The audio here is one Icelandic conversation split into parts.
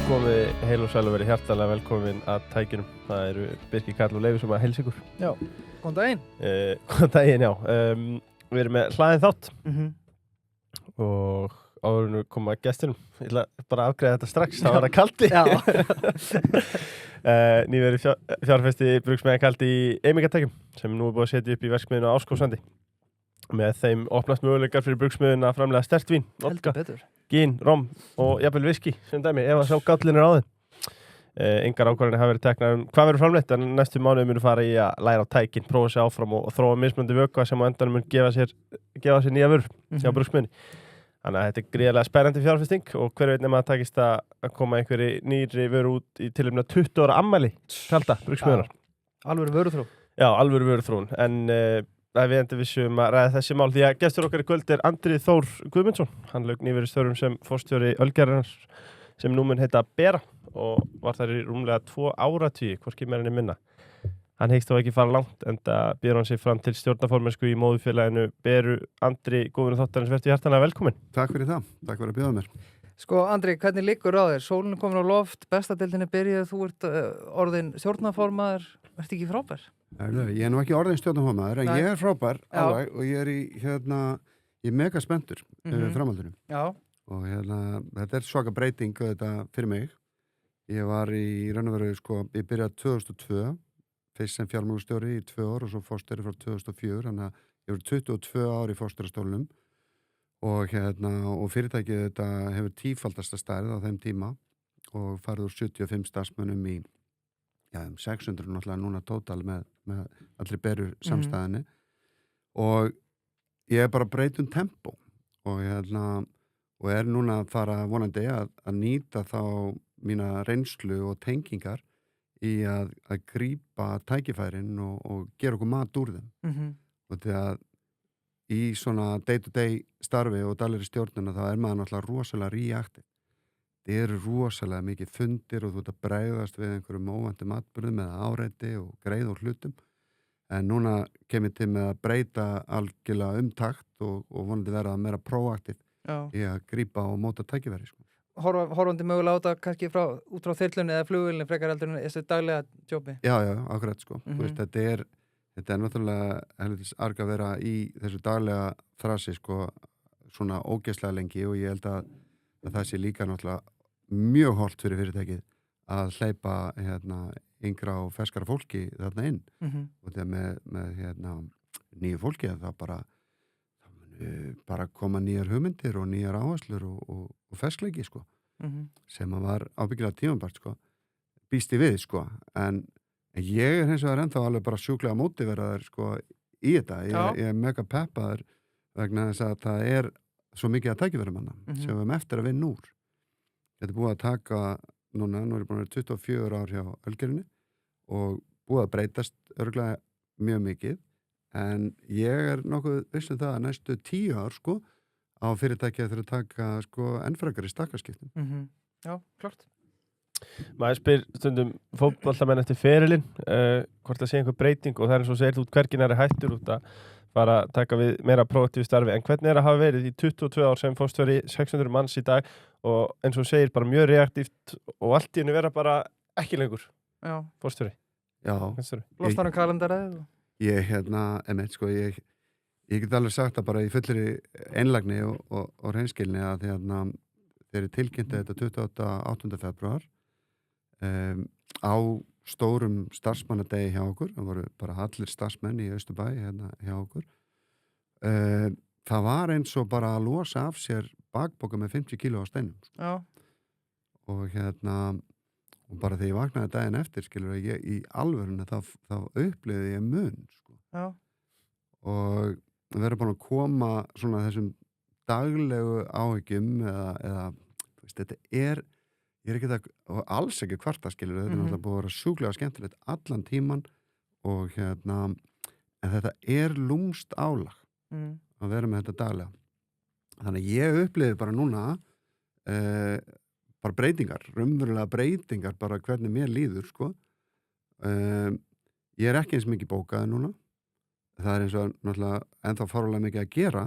Komið heil og sæl og verið hjartalega velkomin að tækjunum. Það eru Birkir, Karl og Leifur sem að heilsa ykkur. Já, góðan daginn. Góðan daginn, já. Við erum með hlaðið þátt og áður koma gestinum. Ég ætla bara að afgreiða þetta strax, það var að kaldi. Nýverið fjárfesti brugsmiðjan kaldi í Eimingatækjum sem nú er búið að setja upp í verksmiðjuna á Árskógssandi. Með þeim opnast möguleikar fyrir brugsmiðjuna að framleiða sterkt vín, vodka, gin, rom og jafnvel whisky sem dæmi ef að sjá gallin á þeim. Engar ákvarðanir hafa verið teknar hvað verður framleitt en næstu mánuði munu fara í að læra á tækin, prófa sig áfram og þróa mismunandi vökva sem á endanum mun gefa sér nýja vörur hjá brugsmiðjunni. Þannig að þetta er gríðarlega spennandi fjárfesting og hver veit nema að takist að koma einhverju nýrri vöru út í tilefni 20 ára afmæli kalda brugsmiðjunnar. Alvöru vöruþróun. Já, alvöru vöruþróun en við endur vissum að ræða þessi mál því að gestur okkar í kvöld er Andri Þór Guðmundsson. Hann lauk nýverið störfum sem forstjóri Ölgerðarinnar sem nú mun heita Bera og var þar í rúmlega 2 áratugi, hvorki meira en minna. Hann hyggst þó ekki fara langt enda býr hann sig fram til stjórnarformennsku í móðurfélaginu Beru. Andri, góðvinur þáttarins, vertu hjartanlega velkominn. Takk fyrir það, takk fyrir að bjóða mér. Sko Andri, hvernig liggur á þér? Sólin er komin á loft, bestadeildin er byrjuð, þú ert orðin stjórnarformaður, ert ekki frábær? Ég er nú ekki orðin stjórnarformaður, en ég er frábær alveg og ég er ég er mega spenntur framhaldinu. Já. Og þetta er svaka breyting þetta fyrir mig. Ég var í raun og veru, ég byrjaði 2002, fyrst sem fjármálastjóri í 2 ár og svo forstjóri frá 2004, þannig að ég var 22 ár í forstjórastólnum og fyrirtækið þetta hefur tífaldasta stærð á þeim tíma og farið úr 75 starfsmönnum í 600 náttúrulega núna tótal með allri Beru samstæðinni og ég er bara breytum tempó og og er núna að fara vonandi að nýta þá mína reynslu og tengingar í að grípa tækifærin og gera okkur mat úr þeim. Og því að í svona day-to-day starfi og daglegri stjórnina þá er maður náttúrulega rosalega reactive. Það eru rosalega mikið fundir og þú ert að bregðast við einhverjum óvæntum atburðum eða áreiti og greið og hlutum. En núna kemur til með að breyta algjörlega takt og vonandi vera meira proaktiv í að grípa og móta tækifæri. Horfandi mögulega á þetta kannski út frá þyrlunni eða flugvélni frekar heldur en þessu daglega jobbi? Já, akkurat Þú veist, þetta er náttúrulega helvitis arg að vera í þessu daglega þrasi svona ógeðslega lengi og ég held að það sé líka náttúrulega mjög hollt fyrir fyrirtækið að hleypa yngra og ferskara fólki þarna inn og þegar með nýju fólki að það bara koma nýjar hugmyndir og nýjar áherslur og ferskleiki sem að var ábyggilega tímabært býsti við en ég er hins vegar ennþá alveg bara sjúklega mótiveraður í þetta. Ég er mega peppaður vegna þess að það er svo mikið að tækifærum manna sem við erum eftir að vinna úr. Þetta er búið að taka nú er búin að vera 24 ár hjá Ölgerðinni og búið að breytast örugglega mjög mikið en ég er nokkuð viss það að næstu 10 ár á fyrirtækið þurfa að taka enn frekari stakkarskiptum. Já, klart. Maður spyr stundum fótboltamenn eftir ferilinn hvort það sé einhver breyting og það er eins og segir þú hvergin er hættur út að fara að taka við meira prófaktífu starfi en hvernig er að hafa verið í 22 ár sem forstjóri 600 manns í dag og eins og segir bara mjög reaktíft og allt í hennu vera bara ekki lengur forstjóri. Já. Losnar kalendaraðið? Ég get alveg sagt það bara í fullri einlægni og hreinskilni að þeir eru tilkynnti þetta 28. febrúar á stórum starfsmannadegi hjá okkur. Það voru bara allir starfsmenn í Austurbæ hjá okkur. Það var eins og bara að losa af sér bakboka með 50 kíló á steinum. Já. Og bara þegar ég vaknaði daginn eftir, ég í alvörunni þá upplifði ég mun, Já. Og við erum búin að koma svona þessum daglegu áhyggjum eða þetta ég er ekki og alls ekki kvarta, þetta er náttúrulega búin að vera sjúklega skemmtilegt allan tíman og en þetta er lúmst álag að vera með þetta daglega. Þannig að ég upplifði bara núna bara breytingar, raunverulega breytingar bara hvernig mér líður ég er ekki eins mikið bókaði núna það er eins og náttúrulega ennþá fárlega mikið að gera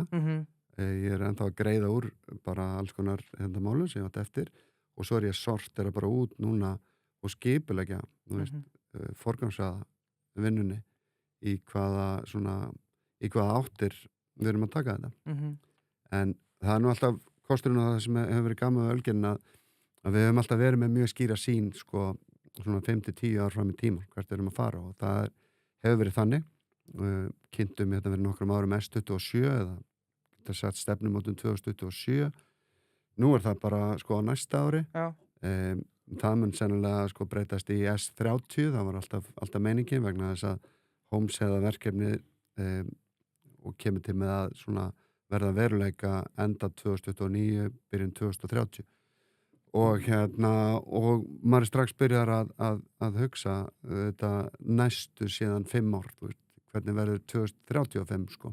ég er ennþá að greiða úr bara alls konar málum sem ég átt eftir og svo ég sortera bara út núna og skipulegja forgangsraða vinnunni í hvaða áttir við erum að taka þetta en það nú alltaf kosturinn á það sem hefur verið gaman með Ölgerðina að við höfum alltaf verið með mjög skýra sýn sko svona 5-10 ár fram í tíma hvert við erum að fara og það hefur verið þannig kynntum þetta verið nokkrum árum S27 eða þetta sett stefnumótun 2027 nú það bara sko á næsta ári það mun sennilega sko breytast í S30 það var alltaf meiningin vegna þess að Homes hefða verkefni og kemur til með að svona verða veruleika enda 2029 byrjun 2030 og og maður strax byrjar að hugsa þetta næstu síðan 5 ár hvernig verður 2035 sko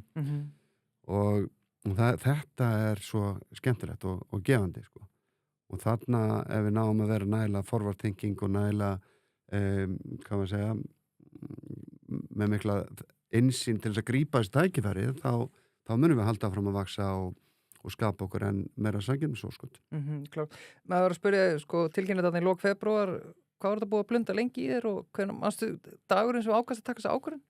og þetta svo skemmtilegt og gefandi sko og þarna ef við náum að vera nægilega forward thinking og nægilega hvað maður segja með mikla innsýn til þess að grípa þessi tækifæri þá munum við halda fram að vaksa og skapa okkur enn meira samkeppnisóskot. Klart. Maður var að spyrja sko tilkynnið þarna í lok febrúar hvað var þetta búið að blunda lengi í þér og hvernig manstu dagurinn sem ákast að taka þessa ákvörðun?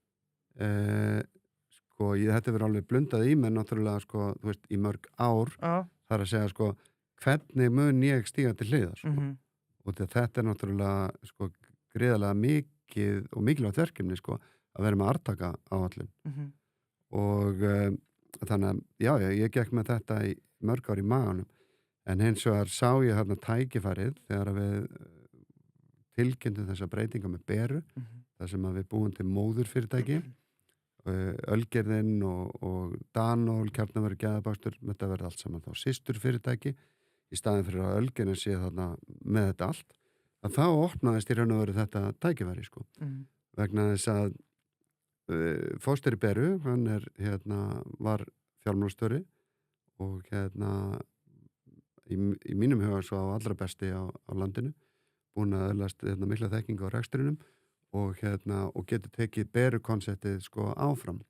Sko þetta verður alveg blundað í menn náttúrulega sko þú veist í mörg ár þar að segja sko hvernig mun ég stíga til hliðar sko og þetta náttúrulega sko gríðarlega mikið og mikilvægt verkefni sko að vera með arftaka áætlun og þannig að já, ég gekk með þetta í mörg ár í maganum en hins vegar sá ég þarna tækifærið þegar við tilkynntum þessa breytinga með Beru þar sem að við búum til móðurfyrirtæki Ölgerðin og Danól, Kjarnaveri Gæðabakstur þetta verði allt saman þá systurfyrirtæki í staðin fyrir að Ölgerðin sé þarna með þetta allt að þá opnaðist í raun og veru þetta tækifæri sko vegna þess að Fósteri Beru, hann var fjármálastjóri og í mínum huga svo á allra besti á landinu, búin að öðlast mikla þekkingu á rekstrinum og getur tekið Beru-konseptið sko áfram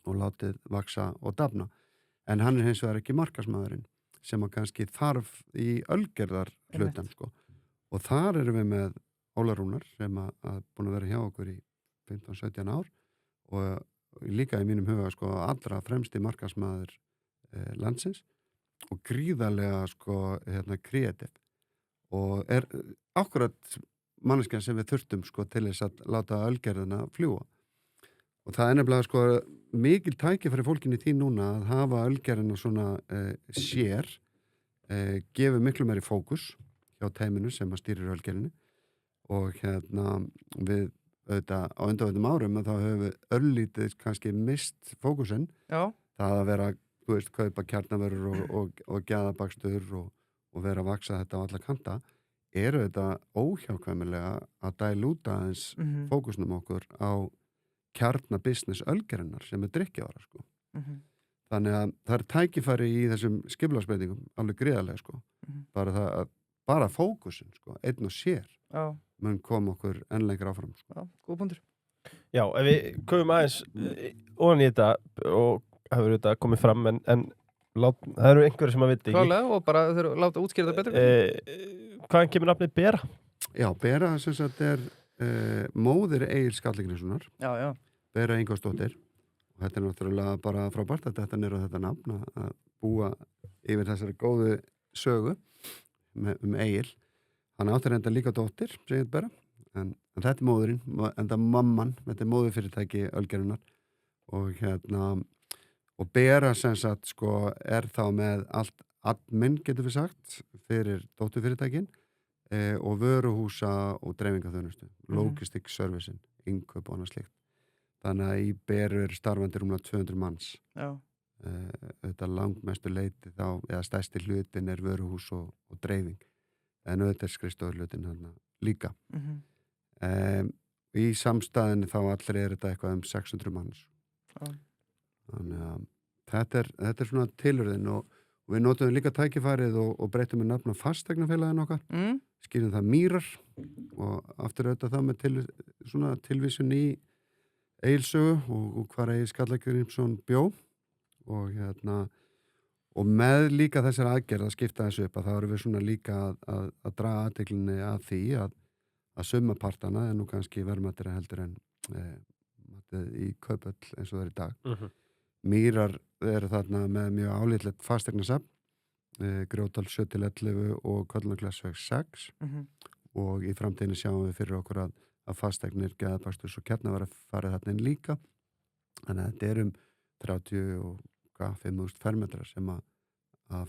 og látið vaksa og dafna. En hann hins vegar ekki markaðsmaðurinn sem að kannski þarf í Ölgerðar hlutan sko. Og þar erum við með Óla Rúnar sem að búin að vera hjá okkur í 15-17 ár og líka í mínum huga sko allra fremsti markaðsmaður landsins og gríðarlega sko kreatív og akkurat manneskjan sem við þurftum sko til þess að láta Ölgerðina fljúa og það nefnilega sko mikil tækifæri fólkinu í því núna að hafa Ölgerðina svona sér gefur miklu meiri fókus hjá teiminu sem að stýrir Ölgerðinni og við auðvitað á undanförnum árum að þá höfum við örlítið kannski mist fókusinn það að vera, þú veist, kaupa kjarnavörur og gæðabakstur og vera að vaksa þetta á alla kanta þetta óhjákvæmilega að dælúta aðeins fókusnum okkur á kjarnabusiness Ölgerðinnar sem drykkjavara sko þannig að það er tækifæri í þessum skipulagsbreytingum alveg gríðarlega sko bara fókusinn sko, einn og sér mun koma okkur enn lengra áfram sko. Já, góð punktur. Já, ef við komum aðeins ofan í þetta og hefur þetta komið fram en það eru einhverjir sem að viti ekki. Klálega og bara þau láta útskýra þetta betur. Hvaðan kemur nafnið Bera? Já, Bera sem sagt móðir Egils Skallagrímssonar. Já. Bera Ingvarsdóttir. Og þetta náttúrulega bara frábært að þetta niður á þetta nafn að búa yfir þessari góðu sögu Egil. Hann áttir enda líka dóttir, segir Bera, en þetta móðurinn, enda mamman, þetta móðurfyrirtæki Ölgerðinnar og Bera sem sagt sko þá með allt admin getur við sagt fyrir dótturfyrirtækin og vöruhúsa og dreifingaþjónustu, logistic servicin, innkaup og annað slíkt. Þannig að í Beru starfandi rúmlega 200 manns. Já. Þetta langmestu leiti þá, eða stærsti hlutin vöruhús og dreifing. En auðvitað skrifstofurlutin hann líka. Í samstæðinu þá allri þetta eitthvað 600 manns. Þannig að þetta svona tilurðin og við notum líka tækifærið og breytum við nafn á fasteignafélaginu okkar. Skýrum það Mýrar og aftur auðvitað það með tilvísun í Egilssögu og hvar Egil Skallagrímsson bjó og og með líka þessar aðgerð að skipta þessu upp að þá erum við svona líka að draga aðteklinni að því að summapartana er nú kannski verðmættari heldur en í Kaupöll eins og það er í dag. Mýrar eru þarna með mjög álítlegt fasteignasafn, Grjótdal 7-11 og Köllunarklassveg 6 og í framtíðinni sjáum við fyrir okkur að fasteignir, Geðabaksturs og Kjarnavara farið þarna inn líka. Þannig að þetta er 35.000 fermetrar sem að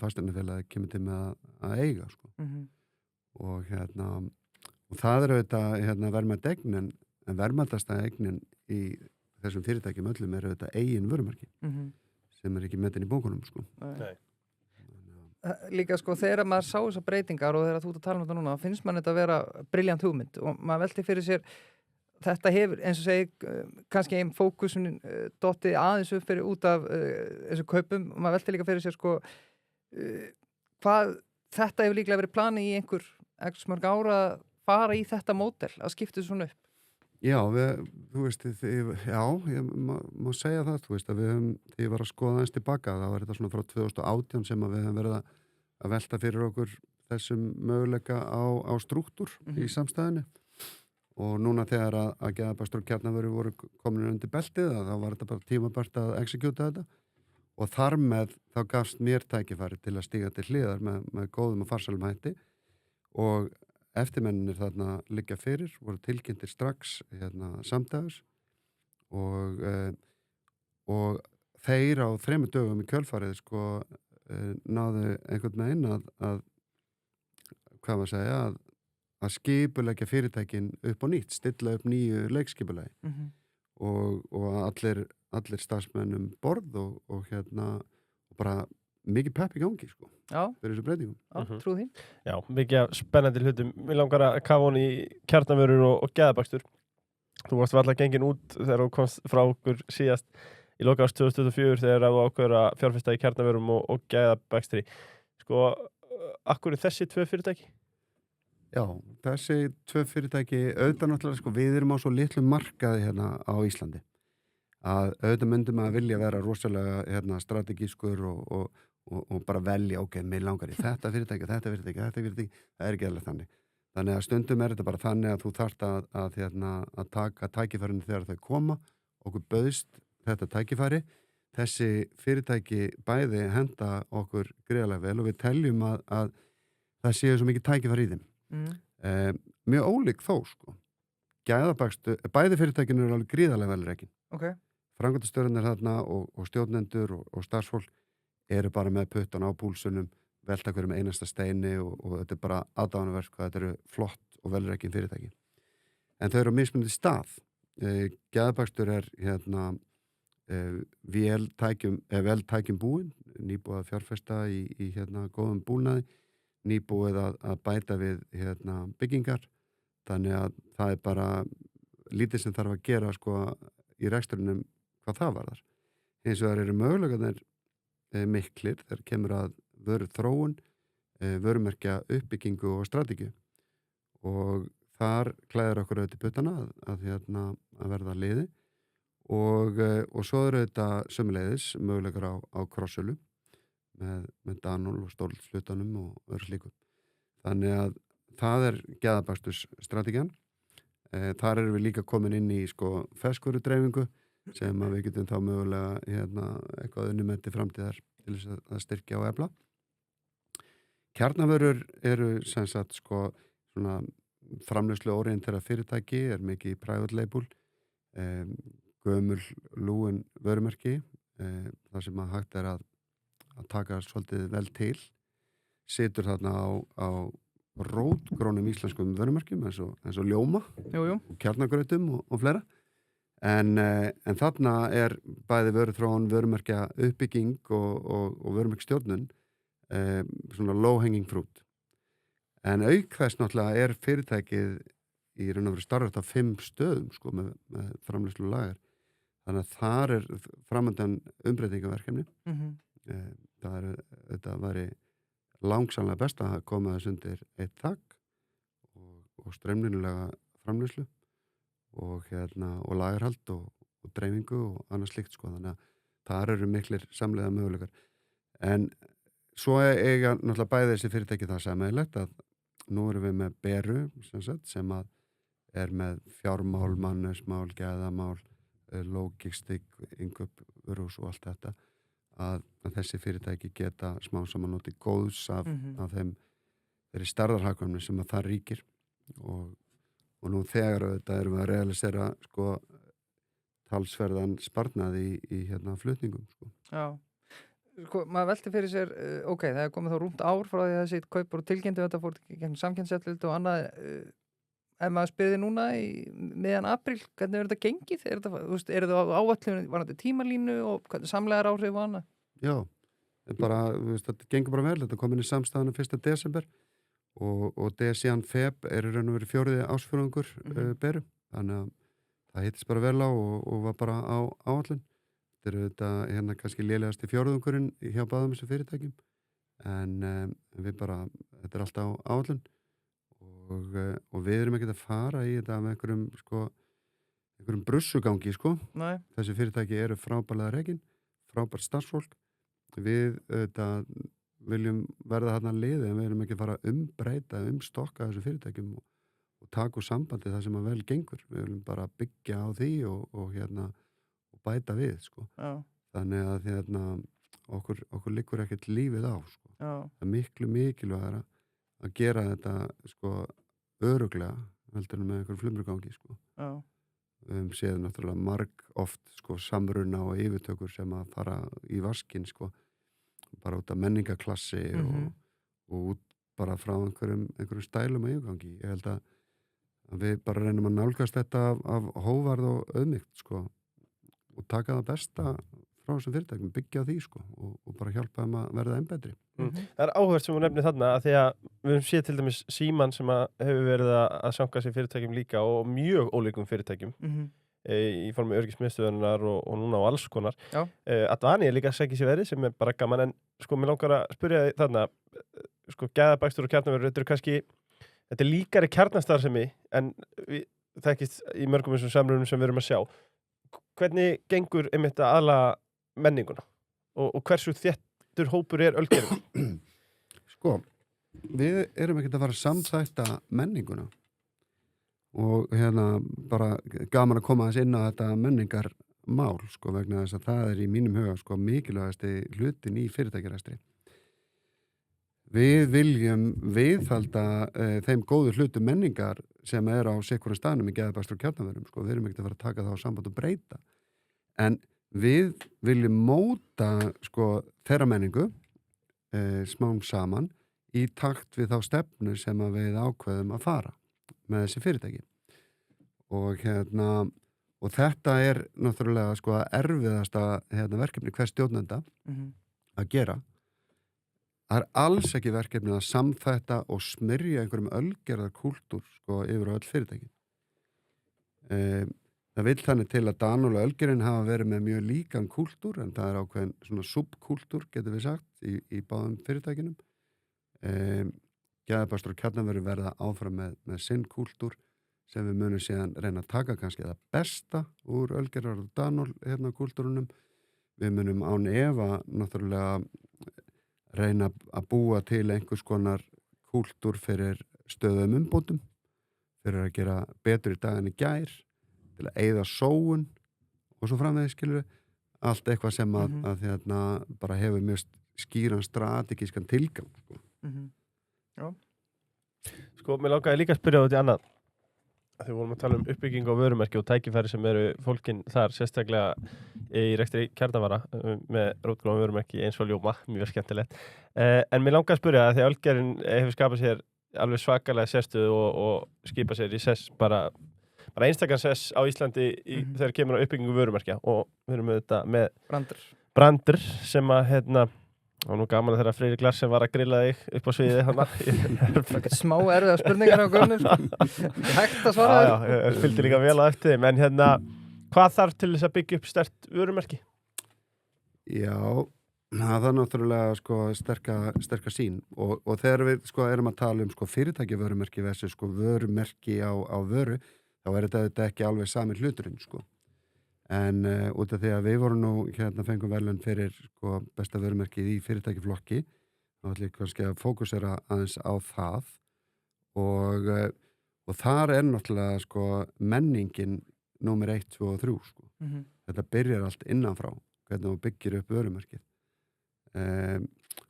fasteignafélagi kemur til með að eiga sko. Og og það er auðvitað verðmætt eign en verðmættasta eignin í þessum fyrirtækjum öllum er auðvitað eigin vörumerki sem er ekki metin í bókunum sko. Nei. Líka sko þegar maður sá þessar breytingar og þegar þú ert að tala um þetta núna, finnst mann þetta að vera briljant hugmynd og maður velti fyrir sér þetta hefur, eins og segi, kannski einn fókusun dottið aðeins upp fyrir út af þessu kaupum og maður velti líka fyrir sér sko hvað þetta hefur líklega verið planið í einhver x mörg ára að fara í þetta módel, að skipta þessu svona upp. Já, þú veist, ég má segja það, þú veist, að við höfum, þegar ég var að skoða aðeins tilbaka, þá var þetta svona frá 2018 sem að við höfum verið að velta fyrir okkur þessum möguleika á strúktúr í samstæðinu og núna þegar að Geðabakstur og Kjarnavöru voru komin undir beltið, þá var þetta bara tímabært að exekjúta þetta og þar með þá gafst mér tækifæri til að stíga til hliðar með góðum og farsælum hætti og eftirmenninir þarna liggja fyrir, voru tilkynntir strax samdags og þeir á 3 dögum í kjölfarið sko náðu einhvern veginn að hvað maður segja, að skipuleggja fyrirtækin upp á nýtt, stilla upp nýju leikskipulegi og allir starfsmennum borð og bara mikið pepp í gangi sko. Já. Fyrir þessu breytingum. Já, trú því. Já, mikið spennandi hlutum. Mér langar að kafa hún í Kjarnavörur og Geðabakstur. Þú varst varla gengin út þegar þú komst frá okkur síðast í loka árs 2024 þegar þú ákveður að fjárfesta í Kjarnavörum og Geðabakstri. Sko, akkur er þessi 2 fyrirtæki? Já, þessi 2 fyrirtæki, auðvitað náttúrulega sko, við erum á svo litlu markaði hérna á Íslandi. Að auðvitað myndum að vilja vera rosalega strategískur og bara velja, ok, mér langar í þetta fyrirtæki, það er ekki alveg þannig. Þannig að stundum er þetta bara þannig að þú þarft að taka tækifærinu þegar þau koma, okkur bauðst þetta tækifæri, þessi fyrirtæki bæði henda okkur greiðlega vel og við teljum að það séu svo mikið tækifæri í þeim. Mjög ólík þó, sko. Geðabakstu, bæði fyrirtækinu eru alveg gríðarlega vel rekin. Okay. Framkvæmdastjórarnir þarna og stjórnendur og starfsfólk eru bara með puttan á púlsunum, velta hverjum einasta steini og þetta er bara aðdáunarverk hvað þetta eru flott og velrekin fyrirtæki. En þau eru á mismunandi stað. Geðabakstur er vel tækjum búin, nýbúið að fjárfesta í góðum búnaði, nýbúið að bæta við byggingar, þannig að það er bara lítið sem þarf að gera sko í reksturinnum hvað það varðar. Hins vegar eru mögulegarnir miklir þegar kemur að vöru þróun, vörumerkja uppbyggingu og strategíu og þar klæðir okkur auðvitað puttana að verða liði og svo eru þetta sömuleiðis mögulegar á krossölu með Danól og stórhlutanum og öðru slíku. Þannig að það er Geðabaksturs strategían. Þar erum við líka komin inn í sko ferskvörudreifingu sem að við getum þá mögulega eitthvað unnumeti framtíðar til þess að styrkja og efla. Kjarnavörur eru sem sagt sko svona framleiðslu orientera fyrirtæki, er mikið í private label, gömul lúin vörumerki, þar sem að hægt er að taka svolítið vel til, situr þarna á rótgrónum íslenskum vörumerkjum eins og ljóma og kjarnagrautum og fleira. En þarna er bæði vöruþróun, vörumerkja uppbygging og vörumerkstjórnun svona low hanging fruit. En auk þess náttúrulega er fyrirtækið í raun og veru starfað á 5 stöðum sko með framleiðslu lager. Þannig að þar er framöndan umbreytingaverkefni. Þetta væri langsamlega best að koma þess undir eitt þak og straumlinulega framleiðslu og lagerhald og dreifingu og annað slíkt sko, þannig að þar eru miklir samleiða möguleikar. En svo eiga náttúrulega bæði þessi fyrirtæki það sameiginlegt að nú erum við með Beru sem að með fjármál, mannauðsmál, gæðamál, lógistik, innkaup og allt þetta að þessi fyrirtæki geta smá saman notið góðs af þeirri stærðarhagkvæmni sem að það ríkir og nú þegar þetta erum við að realisera sko talsverðan sparnaði í flutningum sko. Já, sko maður velti fyrir sér ok, það er komið þá rúmt ár frá því að þessi kaupur og tilkynntu þetta fór gegn samkeppniseftirlit og annað ef maður spyrði núna í miðjan apríl, hvernig er þetta gengið? Er þetta áætlun, var þetta tímalínu og hvernig samlegar áhrif og annað? Já, bara, þetta gengur bara vel, þetta kom inn í samstæðan 1. desember og síðan Feb í raun og verið 4. ársfjórðungur Beru, þannig að það hittist bara vel á og var bara á áætlun. Þetta er kannski lélegasti fjórðungurinn hjá báðum þessu fyrirtækjum en við bara, þetta er alltaf á áætlun og við erum ekki að fara í þetta með einhverjum brussugangi sko. Nei. Þessi fyrirtæki eru frábærlega rekin, frábært starfsfólk. Við viljum verða þarna liði en við erum ekki að fara umbreyta, umstokka þessu fyrirtækjum og taka úr sambandi það sem að vel gengur. Við viljum bara byggja á því og bæta við sko. Já. Þannig að okkur liggur ekkert lífið á sko. Já. Það er miklu mikilvægara að gera þetta sko örugglega heldur en með einhver flumrugangi sko. Já. Við séum náttúrulega marg oft sko samruna og yfirtökur sem að fara í vaskinn sko bara út af menningaklassi og út bara frá einhverjum stælum og yfirgangi. Ég held að við bara reynum að nálgast þetta af hóvarð og auðmýkt sko og taka það besta frá þessum fyrirtækjum, byggja á því sko og bara hjálpa þeim að verða enn betri. Það er áhugavert sem hún nefnir þarna að því að við höfum séð til dæmis Símann sem hefur verið að sjanka sér fyrirtækjum líka og mjög ólíkum fyrirtækjum í formi öryggismiðstöðunar og núna á alls konar. Advani er líka að segja sér verið sem er bara gaman en sko mér langar að spyrja þig þarna sko gæðabakstur og kjarnaverur þetta er líkari kjarnastarfsemi en við þekkist í mörgum þessum samrunum sem við erum að sjá. Hvernig gengur einmitt að aðlaga menninguna og hversu þéttur hópur er Ölgerðin? Sko, við erum ekkert að fara að samþætta menninguna og bara gaman að koma aðeins inn á þetta menningarmál sko vegna þess að það er í mínum huga sko mikilvægasti hlutin í fyrirtækjarekstri. Við viljum viðhalda þeim góðu hlutum menningar sem er á sikkurum staðnum í gæðabakstur og kjarnaverum sko, við erum ekkert að fara að taka það á samband og breyta en við viljum móta sko þeirra menningu smám saman í takt við þá stefnu sem að við ákveðum að fara með þessi fyrirtæki og þetta er náttúrulega sko erfiðasta verkefni hvers stjórnenda að gera. Það er alls ekki verkefni að samþætta og smyrja einhverjum ölgerðar kúltúr sko yfir á öll fyrirtæki. Það vill þannig til að Danól og Ölgerðin hafa verið með mjög líkan kúltúr en það er ákveðin svona subkúltúr getur við sagt í báðum fyrirtækinum. Gæðabakstur og kjarnaverur verða áfram með sinn kúltúr sem við munum síðan reyna að taka kannski það besta úr Ölgerðar og Danól kúltúrunum. Við munum án efa náttúrulega reyna að búa til einhvers konar kúltúr fyrir stöðum umbótum, fyrir að gera betur í dag en í gær, til að eyða sóun og svo framvegis skilur við, allt eitthvað sem að bara hefur mjög skýran strategískan tilgang. Sko. Já. Sko, mér langaði líka að spyrja út í annað. Þegar við vorum að tala um uppbygging á vörumerki og tækifæri sem eru fólkin þar sérstaklega í rekstri kjarnavara með rótgróðum vörumerki eins og ljóma, mjög skemmtilegt. En mér langaði að spyrja að því að Ölgerðin hefur skapað sér alveg svakalega sérstöðu og skipað sér í sess bara einstakann sess á Íslandi þegar kemur á uppbyggingu vörumerkja og við erum með Brandur sem að og nú gaman þegar Freyri Glarsen var að grilla þig upp á sviði smá erfiða spurningar á Gunnar hægt að svara þér. Ég fylgdi líka vel á eftir þeim en hvað þarf til þess að byggja upp sterkt vörumerki? Já, það er náttúrulega sko sterka sýn og þegar við sko erum að tala um sko fyrirtæki vörumerki versus sko vörumerki á vöru þá er þetta ekki alveg sami hluturinn sko. En út af því að við vorum nú fengum verðlaun fyrir sko besta vörumerkið í fyrirtækiflokki þá ætlum ég kannski að fókusera aðeins á það og þar náttúrulega sko menningin númer 1, 2 og 3 sko. Þetta byrjar allt innanfrá, hvernig þú byggir upp vörumerkið.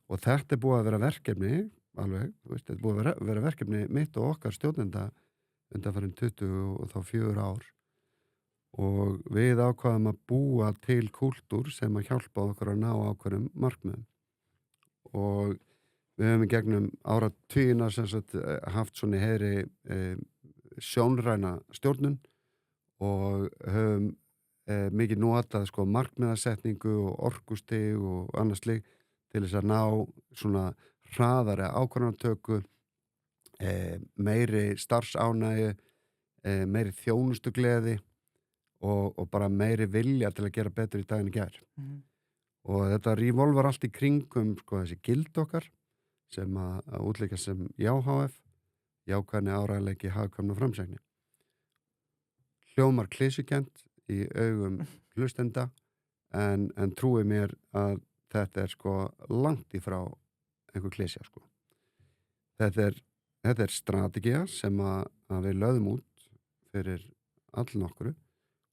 Og þetta búið að vera verkefni alveg, þetta búið að vera verkefni mitt og okkar stjórnenda undanfarin 20 og þá 4 ár og við ákvaðum að búa til kúltúr sem að hjálpa okkur að ná ákveðnum markmiðum og við höfum í gegnum áratugina sem sagt haft svona í heiðri sjónræna stjórnun og höfum mikið notað sko markmiðasetningu og orkustig og annað slíkt til þess að ná svona hraðari ákvarðanatöku, meiri starfsánægju, meiri þjónustugleði og bara meiri vilja til að gera betur í daginn í gær. Og þetta revolvar allt í kringum sko þessi gild okkar sem að útleika sem JHF, jákvæðni, áreiðanleiki, hagkvæmni og framsækni. Hljómar klisjukent í augum hlustenda en trúi mér að þetta sko langt í frá einhver klísja sko. Þetta er strategía sem að við lögðum út fyrir allan okkur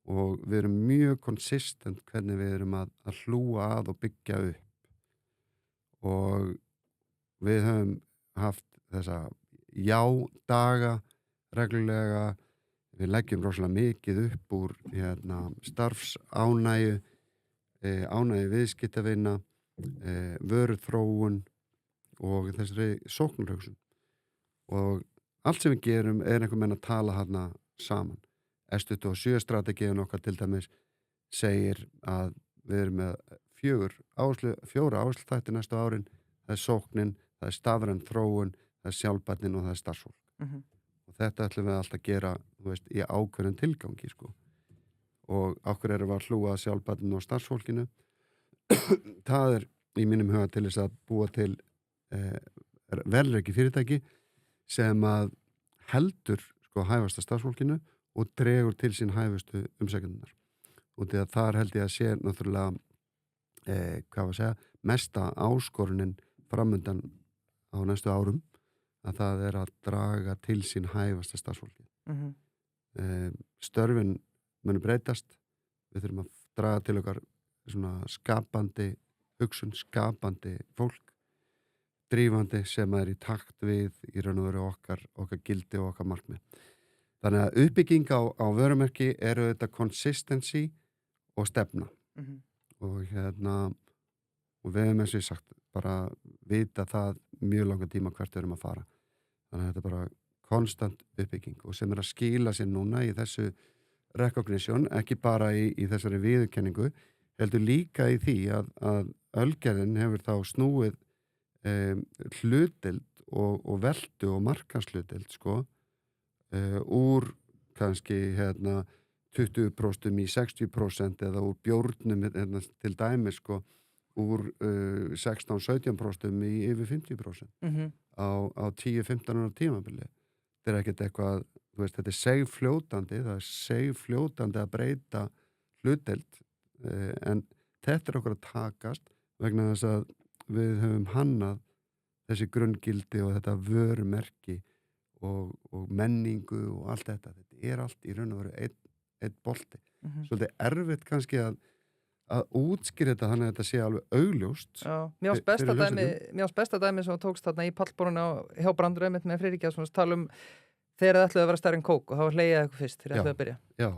og við erum mjög konsistent hvernig við erum að hlúa að og byggja upp og við höfum haft þessa já-daga reglulega, við leggjum rosalega mikið upp úr starfsánægju, ánægju viðskiptavinna, vöruþróun og þessari sóknarhugsun og allt sem við gerum einhver menn að tala hana saman. S27 strategíun okkar til dæmis segir að við erum með 4 áhersluþætti næstu árin, það er sóknin, það er stafræn þróun, það er sjálfbærnin og það er starfsfólk og þetta ætlum við alltaf að gera í ákveðnum tilgangi sko. Og okkur erum við að hlúa að sjálfbærnin og starfsfólkinu það er í mínum huga til þess að búa til velreiki fyrirtæki sem að heldur sko hæfasta starfsfólkinu og dregur til sín hæfustu umsækjendunar og því að þar held ég að sé náttúrulega mesta áskorunin framundan á næstu árum að það er að draga til sín hæfasta starfsfólki. Störfin munu breytast, við þurfum að draga til okkar svona skapandi hugsun, skapandi fólk, drífandi sem er í takt við í raun og veru okkar gildi og okkar markmið. Þannig að uppbygging á vörumerki eru þetta consistency og stefna og og við hefum eins og ég sagt bara vita það mjög langa tíma hvert við erum að fara. Þannig að þetta er bara konstant uppbygging og sem er að skila sér núna í þessu recognition, ekki bara í þessari viðurkenningu, heldur líka í því að Ölgerðin hefur þá snúið hlutdeild og veltu og markaðshlutdeild sko úr kannski 20% í 60% eða úr bjórnum til dæmis sko úr 16-17% í yfir 50% á 10-15 ára tímabili. Þetta er ekkert eitthvað, þetta er seigfljótandi, það er seigfljótandi að breyta hlutdeild en þetta er okkur að takast vegna þess að við höfum hannað þessi grunngildi og þetta vörumerki og menningu og allt þetta. Þetta er allt í raun og veru einn bolti. Svolítið erfitt kannski að útskýra þetta þannig að þetta sé alveg augljóst. Já, mér ást besta dæmi sem tókst þarna í pallboruna hjá Brandur einmitt með Friðriki að tala þegar það ætlaði að vera stærri en kók og það var hlegið eitthvað fyrst þegar það ætlaði að byrja. Já,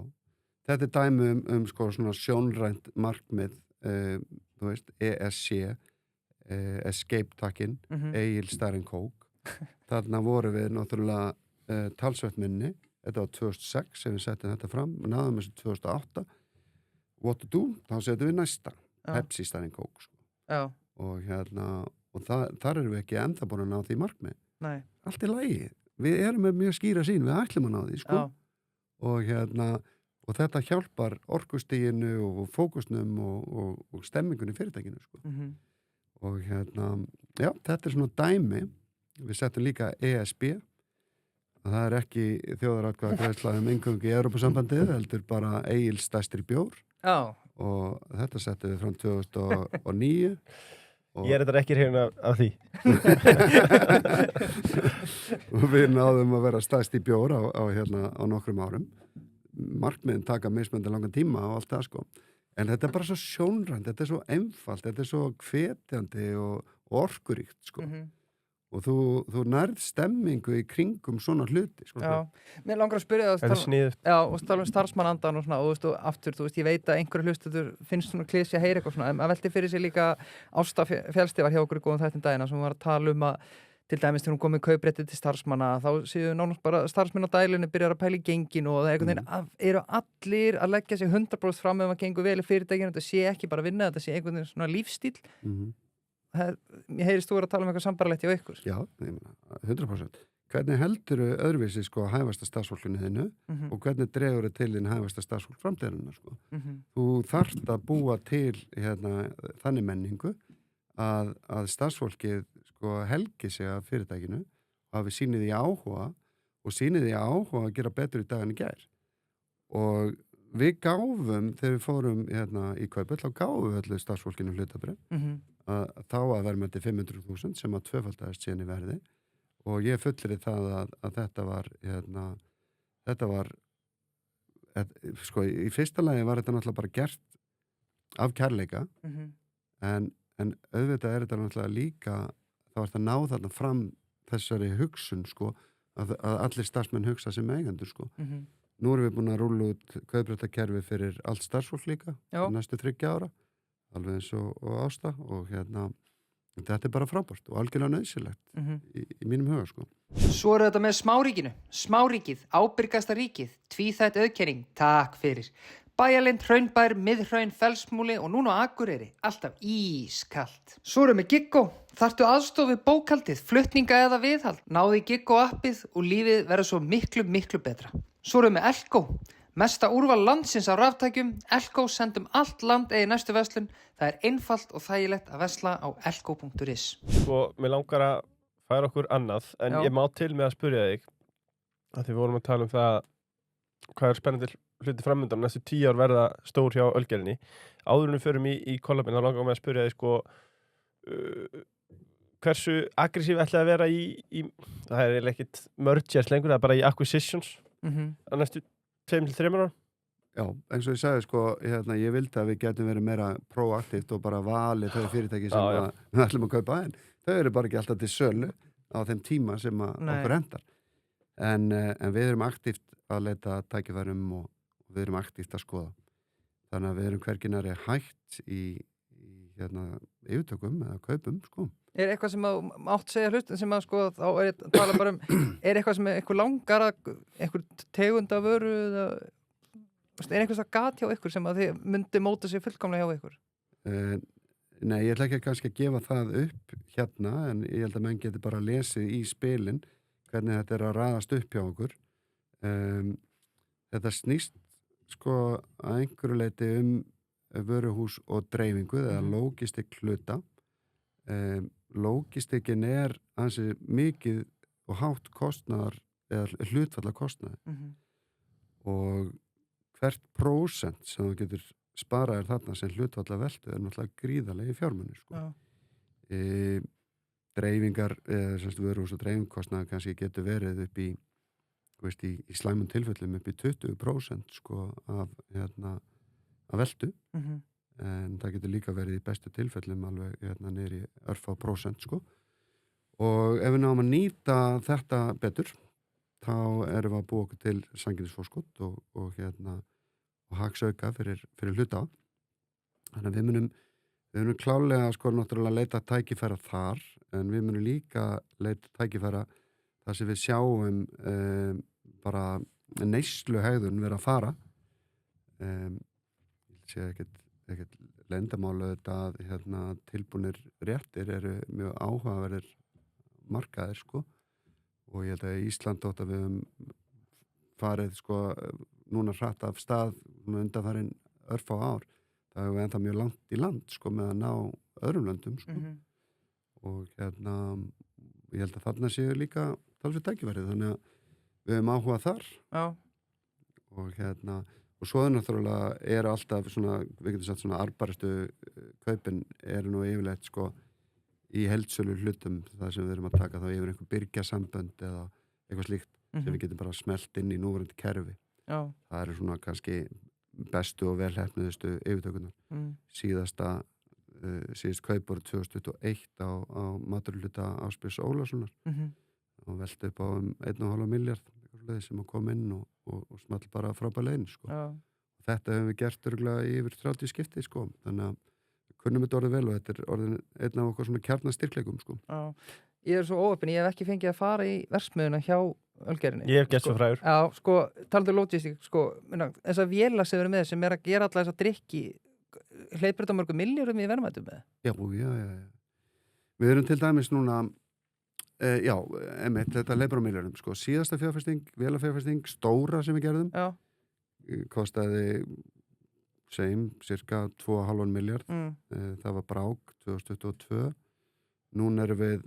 þetta er dæmi sko svona sjónrænt markmið, ESC, Escape-takkinn, Egil stærri en kók. Þarna voru við náttúrulega talsvert minni, þetta var 2006 sem við settum þetta fram, við náðum þessu 2008. What to do? Þá setjum við næsta, Pepsi stærri en kók. Sko. Já. Og þar erum við ekki ennþá búin að ná því markmið. Nei. Allt í lagi. Við erum með mjög skýra sín, við ætlum að ná því, sko. Já. Og þetta hjálpar orkustiginu og fókusnum og stemmingunni fyrirtækinu, sko. Og já, þetta er svona dæmi. Við settum líka ESB. Það er ekki þjóðaratkvæðagreiðsla inngöngu í Evrópusambandið, heldur bara Egils stærsti bjór. Já. Og þetta settum við fram 2009. Ég þetta ekki hérna af því. Og við náðum að vera stærst í bjór á nokkrum árum. Markmiðin taka mismunandi langan tíma og allt það sko. En þetta bara svo sjónrænt, þetta svo einfalt, þetta svo hvetjandi og orkuríkt sko. Og þú nærð stemmingu í kringum svona hluti sko. Já, mér langar að spyrja það og tala starfsmannandan og svona og aftur, ég veit að einhverju hlustuður finnst svona klísja að heyra eitthvað svona en að velti fyrir sig líka Ásta Fjallstig var hjá okkur í góðum þættin dagina sem var að tala að til dæmis þegar hún kom með kaupréttið til starfsmanna þá séu nánast bara starfsmenn á dælunni byrjar að pæla í genginu og það einhvern veginn eru allir að leggja sig 100% fram ef maður gengur vel í fyrirtækinu, þetta sé ekki bara vinna, þetta sé einhvern veginn svona lífstíl. Ég heyrist þú að tala eitthvað sambarlegt hjá ykkur. Já, 100%. Hvernig heldurðu öðruvísi sko hæfasta starfsfólkinu þínu og hvernig dregur þið til þín hæfasta starfsfólk framtíðarinnar sko. Þú þarft að búa til þannig menningu að starfsfólkið sko helgi sig að fyrirtækinu og hafi sýnið í áhuga og sýnið í áhuga að gera betur í dag en í gær. Og við gáfum, þegar við fórum í Kauphöll, þá gáfum við öllu starfsfólkinu hlutabréf. Þá að verðmætti 500.000 sem að tvöfaldaðist síðan í verði og ég fullri það að þetta var sko í fyrsta lagi var þetta náttúrulega bara gert af kærleika en auðvitað þetta náttúrulega líka þá var þetta náð þarna fram þessari hugsun sko að allir starfsmenn hugsa sem eigendur sko. Nú erum við búin að rúlla út kaupréttarkerfi fyrir allt starfsfólk líka næstu 30 ára alveg eins og Ásta og þetta bara frábært og algjörlega nauðsynlegt í mínum huga sko. Svo eru þetta með smáríkinu. Smáríkið, ábyrgasta ríkið, tvíþætt auðkenning, takk fyrir. Bæjarlind, Hraunbær, Miðhraun, Fellsmúli og núna á Akureyri, alltaf ískalt. Svo eru með Giggo, þarftu aðstoð við bókhaldið, flutninga eða viðhald. Náðu í Giggo appið og lífið verður svo miklu, miklu betra. Svo eru með Elko. Mesta úrval landsins á raftækjum, Elko sendum allt land eða í næstu verslun. Það einfalt og þægilegt að versla á elko.is. Sko, mér langar að færa okkur annað, en ég má til með að spyrja þig, að því vorum að tala það hvað spennandi hluti framöndan, næstu 10 ár verða stór hjá Ölgerðinni. Áður en við förum í kollabinn, þá langar mig að spyrja þig, sko, hversu aggressív ætlaði að vera í það er ekkert mergers lengur, það er bara í acquisitions á næstu 2-3 ára? Já, eins og ég sagði sko, ég vildi að við getum verið meira proaktíft og bara valið þau fyrirtæki sem við ætlum að kaupa en þau eru bara ekki alltaf til sölu á þeim tíma sem okkur hendar. En við erum aktíft að leita tækifærum og við erum aktíft að skoða. Þannig að við erum hvergi nærri hætt í yfirtökum eða kaupum sko. Er eitthvað sem að mátt segja hlutin sem að sko þá er ég að tala bara er eitthvað sem eitthvað langar eitthvað tegunda vöru eða er eitthvað svo gat hjá ykkur sem að þið myndi móta sig fullkomlega hjá ykkur? Nei, ég ætla ekki kannski að gefa það upp hérna en ég held að menn geti bara lesið í spilin hvernig þetta er að raðast upp hjá okkur. Þetta snýst sko að einhverju leiti vöruhús og dreifingu eða logistik hluta. Logistikin er ansi mikið og hátt kostnaðar eða hlutfalla kostnaði og hvert prósent sem þú getur sparaðir þarna sem hlutfalla veltu er náttúrulega gríðarlega fjármunir sko. Dreifingar vöruhús og dreifingkostnaðar kannski getur verið upp í í slæmum tilfellum upp í 20% sko af veltu en það getur líka verið í bestu tilfellum alveg niður í örfá prósent sko. Og ef við náum að nýta þetta betur þá erum við að búa okkur til sanngirnisforskot og hagsauka fyrir hluta. Þannig að við munum klálega sko náttúrulega leita tækifæra þar en við munum líka leita tækifæra þar sem við sjáum bara neysluhegðun vera að fara. Ég sé ekkert leyndamála að tilbúnir réttir eru mjög áhugaverðir markaðir sko og ég held að Ísland átt að við höfum farið sko núna hratt af stað undanfarin örfá ár það hefur ennþá mjög langt í land sko með að ná öðrum löndum sko og ég held að þarna séu líka talsveit tækifærið þannig að við höfum áhuga þar og svo náttúrulega alltaf svona, við getum sagt svona arðbærustu kaupin nú yfirleitt sko í heildsölu hlutum það sem við erum að taka þá yfir einhver byrgjasambönd eða eitthvað slíkt sem við getum bara smelt inn í núverandi kerfi. Það eru svona kannski bestu og velheppnuðustu yfirtökunar. Síðast kaupár 2021 á maturhluta Ásbjörns Ólafssonar og velti upp á 1,5 milljarð sem að koma inn og small bara frábæð leið sko. Þetta hefum við gert örgulega í yfir 30 skipti sko. Þannig að við kunnum þetta orðið vel og þetta er orðin einn af okkar svona kjarnastyrkleikum sko. Ég er svo óöppin, ég hef ekki fengið að fara í verksmiðuna hjá Ölgerinni. Ég hef gert svo frægur. Já, sko, talandi logistík, sko, þessar vélar sem við erum með sem er að gera alla þessa drykki, hleypur þetta mörgum milljörðum í verðmætum með? Já. Við erum til dæmis núna, þetta hleypur á milljörðum, sko. Síðasta fjárfesting, vélarfjárfesting, stóra sem við gerðum, kostaði, cirka 2,5 milljarð. Það var Brák 2022. Núna erum við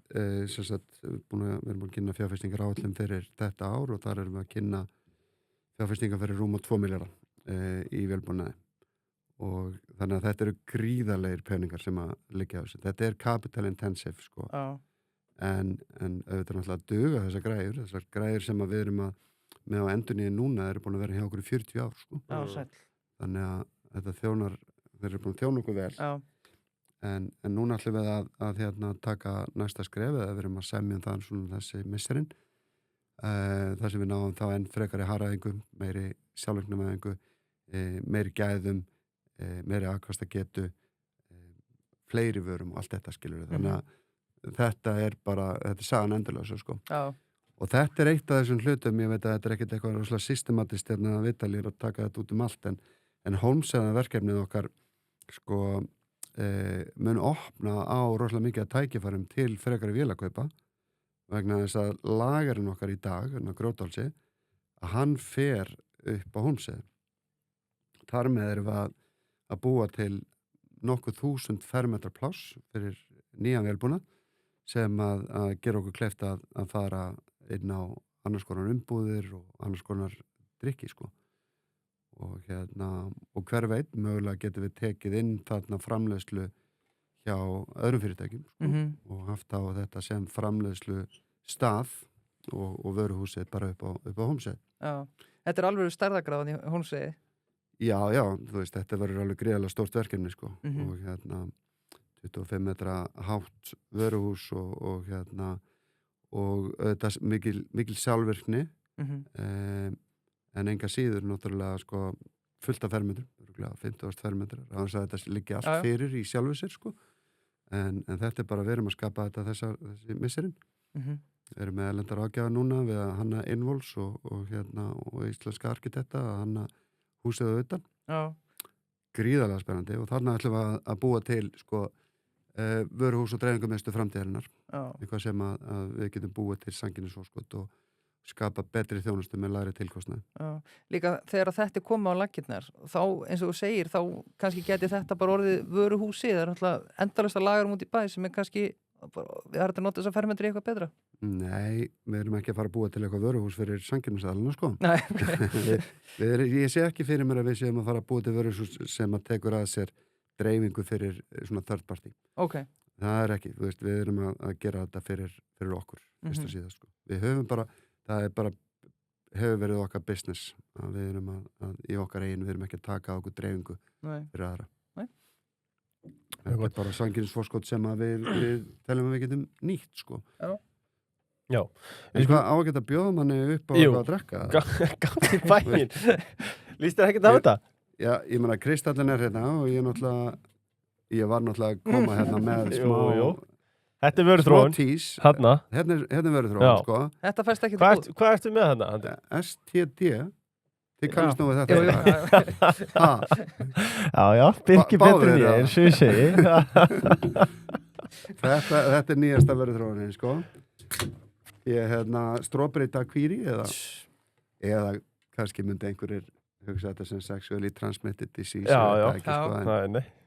búin að kynna fjárfestingar áætlun fyrir þetta ár og þar erum við að kynna fjárfestingar fyrir rúma 2 milljarðar í vélbúnaði og þannig að þetta eru gríðarlegir peningar sem að liggja á þessu. Þetta er capital intensive sko. En auðvitað náttúrulega að duga þessar græður sem að við erum með á endurnýju núna eru búin að vera hjá okkur í 40 ár sko. Þannig að þetta þeir eru búin að þjóna okkur vel. En núna ætlum við að taka næsta skref eða við erum að semja það svona þessi misserinn þar sem við náum þá enn frekari haraðingu, meiri sjálfvirknivæðingu, meiri gæðum, meiri afkastagetu, fleiri vörum og allt þetta skilur við. Þannig að þetta er sagan endurlausa sko. Og þetta er eitt af þessum hlutum, ég veit að þetta er ekkert eitthvað rosalega systematist að vitalír að taka þetta út allt en Hólmsheiðar verkefnið okkar sko mun opna á rosalega mikið að tækifærum til frekari vélakaupa vegna þess að lagarinn okkar í dag, Grótálsi, að hann fer upp á Hólmsheiði. Þar með erum við að búa til nokkuð 1000 fermetra pláss fyrir nýjan vélbúnað sem að gera okkur kleift að fara inn á annars konar umbúðir og annars konar drykki sko. Og hver veit, mögulega getum við tekið inn þarna framleiðslu hjá öðrum fyrirtækjum sko, og haft á þetta sem framleiðslu stað og vöruhúsið bara upp á Hólmsheiði. Þetta er alveg stærðargráðan í Hólmsheiði? Já, þú veist, þetta verður alveg gríðarlega stórt verkefni sko, og 25 metra hátt vöruhús og þetta mikil sjálfvirkni, en enga síður náttúrulega sko fullt af fermetrum, 50.000 fermetrar, þannig að þetta liggi allt fyrir í sjálfu sér sko, en þetta er bara við erum að skapa þetta þessi misserinn. Við erum með erlendar ágjafa núna við að hanna Invols og íslenska arkitekta að hanna húsið á utan. Gríðarlega spennandi og þarna ætlum við að búa til sko vöruhús og dreifingarmiðstöð framtíðarinnar, eitthvað sem að við getum búið til sanngirnisforskot og skapa betri þjónustu með lægri tilkostnaði. Líka þegar þetta er komið á laggirnar, þá eins og þú segir, þá kannski geti þetta bara orðið vöruhúsi, það er náttúrulega endalaust að lagar út í bæ sem er kannski, við erum að nota þess að fermetri eitthvað betra. Nei, við erum ekki að fara að búa til eitthvað vöruhús fyrir sanngirnisaðalina sko. Nei. Ég sé ekki fyrir mér að við séum að fara að búa til vöruhús sem að tekur að sér dreifingu fyrir svona third party. Það er ekki, við erum að gera þetta fyrir okkur, fyrst og síðast sko. Við höfum bara hefur verið okkar business að við erum í okkar eigin, við erum ekki að taka okkur dreifingu fyrir aðra. Þetta er bara sanngirnisforskot sem að við teljum að við getum nýtt sko. Já. En hvað á að geta bjóða manni upp á eitthvað að drekka? Gátt í bæinn. Líst þér ekkert á þetta? Já, ég meina Kristallin er hérna og ég var náttúrulega að koma hérna með smá Þetta er vöruþróun. Hérna er vöruþróun, sko. Þetta fæst ekki til búð. Hvað ertu með þarna? STD. Þið kannast nú við þetta. Já, Birgir betur en ég, eins og ég segi. Þetta er nýjasta vöruþróunin, sko. Ég strawberry daiquiri eða kannski myndi einhverjir hugsa þetta sem sexually transmitted disease. Já.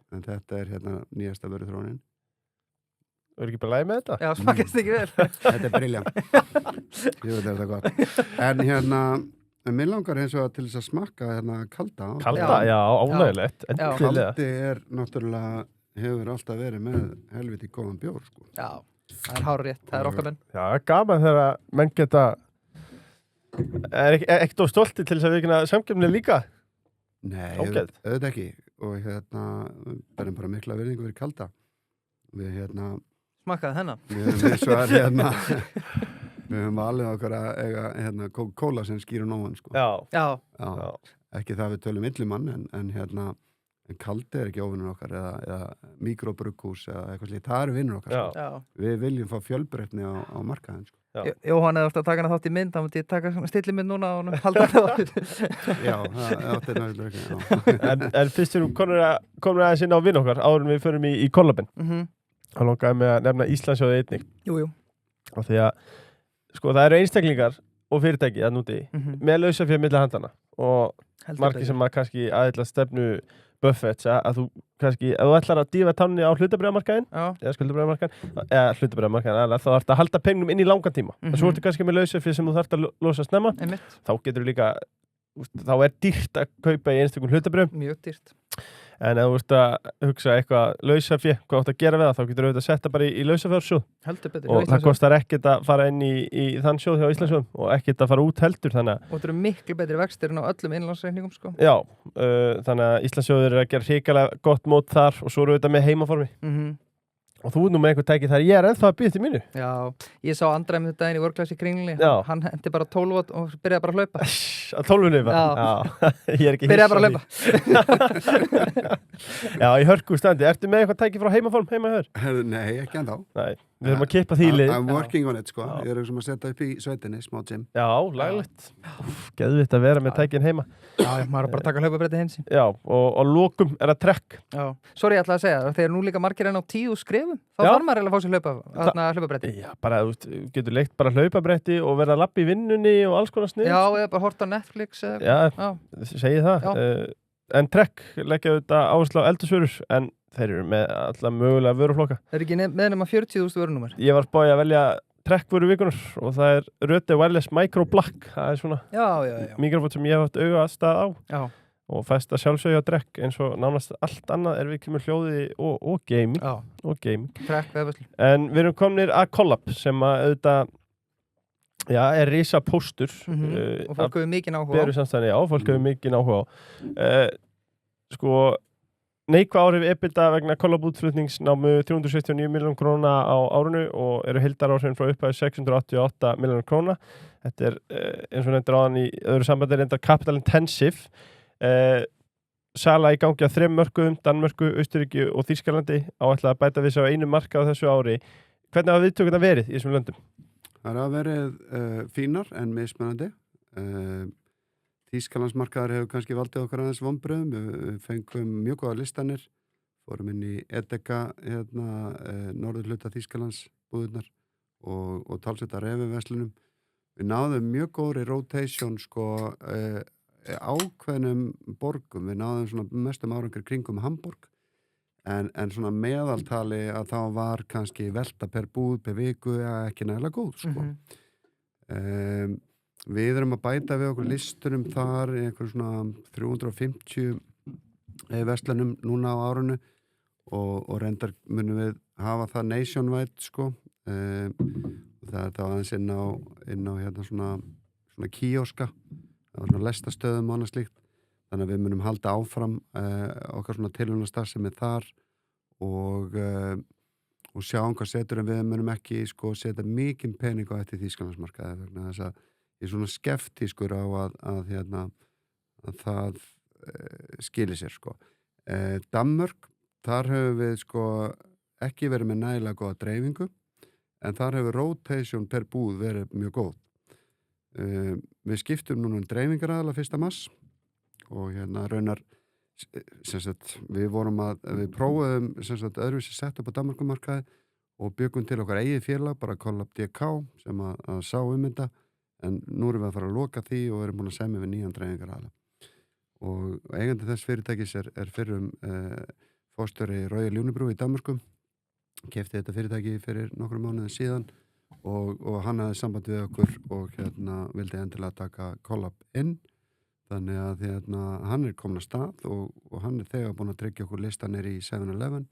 En þetta er nýjasta vöruþróunin. Þú ekki bara læg með þetta? Já, smakast ekki vel. Þetta er briljant. Ég veit þetta gott. En mér langar eins og til þess að smakka kalda. Kalda, já, ánægilegt. Kaldi er náttúrulega hefur alltaf verið með helviti góðan bjór, sko. Já, það hárrétt, það okkar menn. Já, gaman þegar menn geta ekkert of stolti til þess að við ekki samkemni líka. Nei, auðvitað ekki. Og berum bara mikla virðingu fyrir kalda. Við Smakkaði hennan. Við svo við höfum alveg okkar að eiga Coca-Cola sem skýr nógan, sko. Já. Ekki það við tölum illumann, en kaldi ekki óvinnur okkar eða mikróbrugghús eða eitthvað slíkt. Það vinnur okkar, sko. Við viljum fá fjölbreytni á markaðinn, sko. Jóhann eða að taka hana þátt í mynd, þá myndi ég taka stillimynd núna og halda það. Já, það átti náttúrulega ekki. En fyrst erum komur aðeins inn á vinn okkar, áður en við förum í kollabinn. Þá langaði mig að nefna Íslandssjóði einnig. Jú. Og því að, sko, það eru einstaklingar og fyrirtæki að núti með lausafé milli handana og margir sem að kannski aðeins stefnu Buffett, að þú kannski, ef þú ætlar að dýfa tánni á hlutabréfamarkaðinn eða hlutabréfamarkaðinn, þá þarf að halda pengnum inn í langan tíma. Svo ertu kannski með lausafé sem þú þarf að losa snemma. Þá getur þú líka, þá dýrt að kaupa í einstökum hlutabréfum. Mjög dýrt. En ef þú ert að hugsa eitthvað lausafé, hvað átt að gera við það, þá getur þú auðvitað að setja bara í lausafjársjóð. Heldur betur. Og það kostar ekkert að fara inn í þann sjóð hjá Íslandssjóðum og ekkert að fara út heldur, þannig að... Og það eru miklu betri vextir en á öllum innlánsreikningum, sko. Já, þannig að Íslandssjóður að gera hrikalega gott mót þar og svo eru auðvitað með heimaformi. Og þú nú með einhver tæki þar, ég ennþá að býða til mínu. Já, ég sá Andra með þetta daginn í workclassi í Kringlunni. Hann hendi bara 12 watt og byrjaði bara að hlaupa. Að 12 bara? Já. Ég ekki byrjaði bara að hlaupa. Já, í hörku standi. Ertu með eitthvað tæki frá heimaform, heimahör? Nei, ekki ennþá. Nei, við höfum að kippa því lið. I'm working on it, sko. Ég er að setja upp í sveitinni, smá gym. Já, laglegt. Geðvitt að vera með tækin heima. Já, maður bara að taka hlaupabretti hins. Já, og lokum að trekk. Já. Sorry, ég ætlaði að segja, þegar nú líka margir enn á 10 skrifum, þá þarf maður að fá sér hlaupabretti. Já, bara, þú getur leikt bara hlaupabretti og verða að lappa í vinnunni og alls konar snið. Já, eða bara horta á Netflix. Já, segi það. En trekk leggja þetta áherslu á eldhúsvörur, en þeir eru með alla mögulega vöruflokka. Þeir eru ekki með nema 40.000 vörunúmer. Ég var spáði að velja trekkvöru vikunar og það Rode Wireless Micro Black. Það svona mikrofón sem ég hef haft auga aðstæð á. Já. Og festa sjálfsögja drekk eins og nánast allt annað við kemur hljóði og gaming. Já. Og gaming. Trekk vefuslu. En við erum komnir að Collab sem að auðvitað risa póstur. Og fólk hefur mikinn áhuga á. Beru samstæðinni, fólk hefur mikinn áhuga á. Sko, neikvæð áhrif EBITDA vegna Collab útflutnings námu 369 miljónum króna á árinu og eru heildaráhrifin frá upphæði 688 miljónum króna. Þetta eins og nefndir áðan í öðru sambandi reyndar capital intensive. Sala í gangi á 3 mörkuðum, Danmörku, Austurríki og Þýskalandi áætlað að bæta við sig á einu markað á þessu ári. Hvernig hafa viðtökurnar verið í þessum löndum? Það hafa verið fínar en mismunandi. Þýskalandsmarkaðar hefur kannski valdið okkar aðeins vonbrigðum. Við fengum mjög góða listanir, fórum inn í Edeka, norðurhluta Þýskalands búðurnar og talsett að refiverslunum. Við náðum mjög góðri rotation, sko, ákveðnum borgum. Við náðum svona mestum árangur kringum Hamburg, en svona meðaltali að þá var kannski velta per búð, per viku, ekki nægilega góð, sko. Við erum að bæta við okkur listunum þar í einhver svona 350 verslunum núna á árinu og reyndar munum við hafa það nationwide, sko. Það þá aðeins inn á hérna svona kíóska, það var svona lestastöðum og annað slíkt. Þannig að við munum halda áfram okkar svona tilhjóðnastarfsemi þar og sjá hvað setur, en við munum ekki, sko, setja mikinn pening á þetta í Þýskalandsmarkaði vegna þess að ég er svona skeptískur á að það skilir sér, sko. Danmörk, þar höfum við, sko, ekki verið með nægilega góða dreifingu, en þar hefur rotation per búð verið mjög góð. Við skiptum núna dreifingaraðala 1. mars og raunar við prófuðum öðruvísi sett upp á Danmörkumarkaði og byggum til okkar eigið félag, bara Collab DK sem að sá þetta. En nú erum við að fara að loka því og erum búin að semja við nýjan dreifingaraðala. Og eigandi þess fyrirtækis fyrrum forstjóri Royal Unibrew í Danmörku. Keypti þetta fyrirtæki fyrir nokkrum mánuðum síðan og hann hafði samband við okkur og vildi endilega taka Collab inn. Þannig að hann komin að stað og hann þegar búin að tryggja okkur listanir í 7-Eleven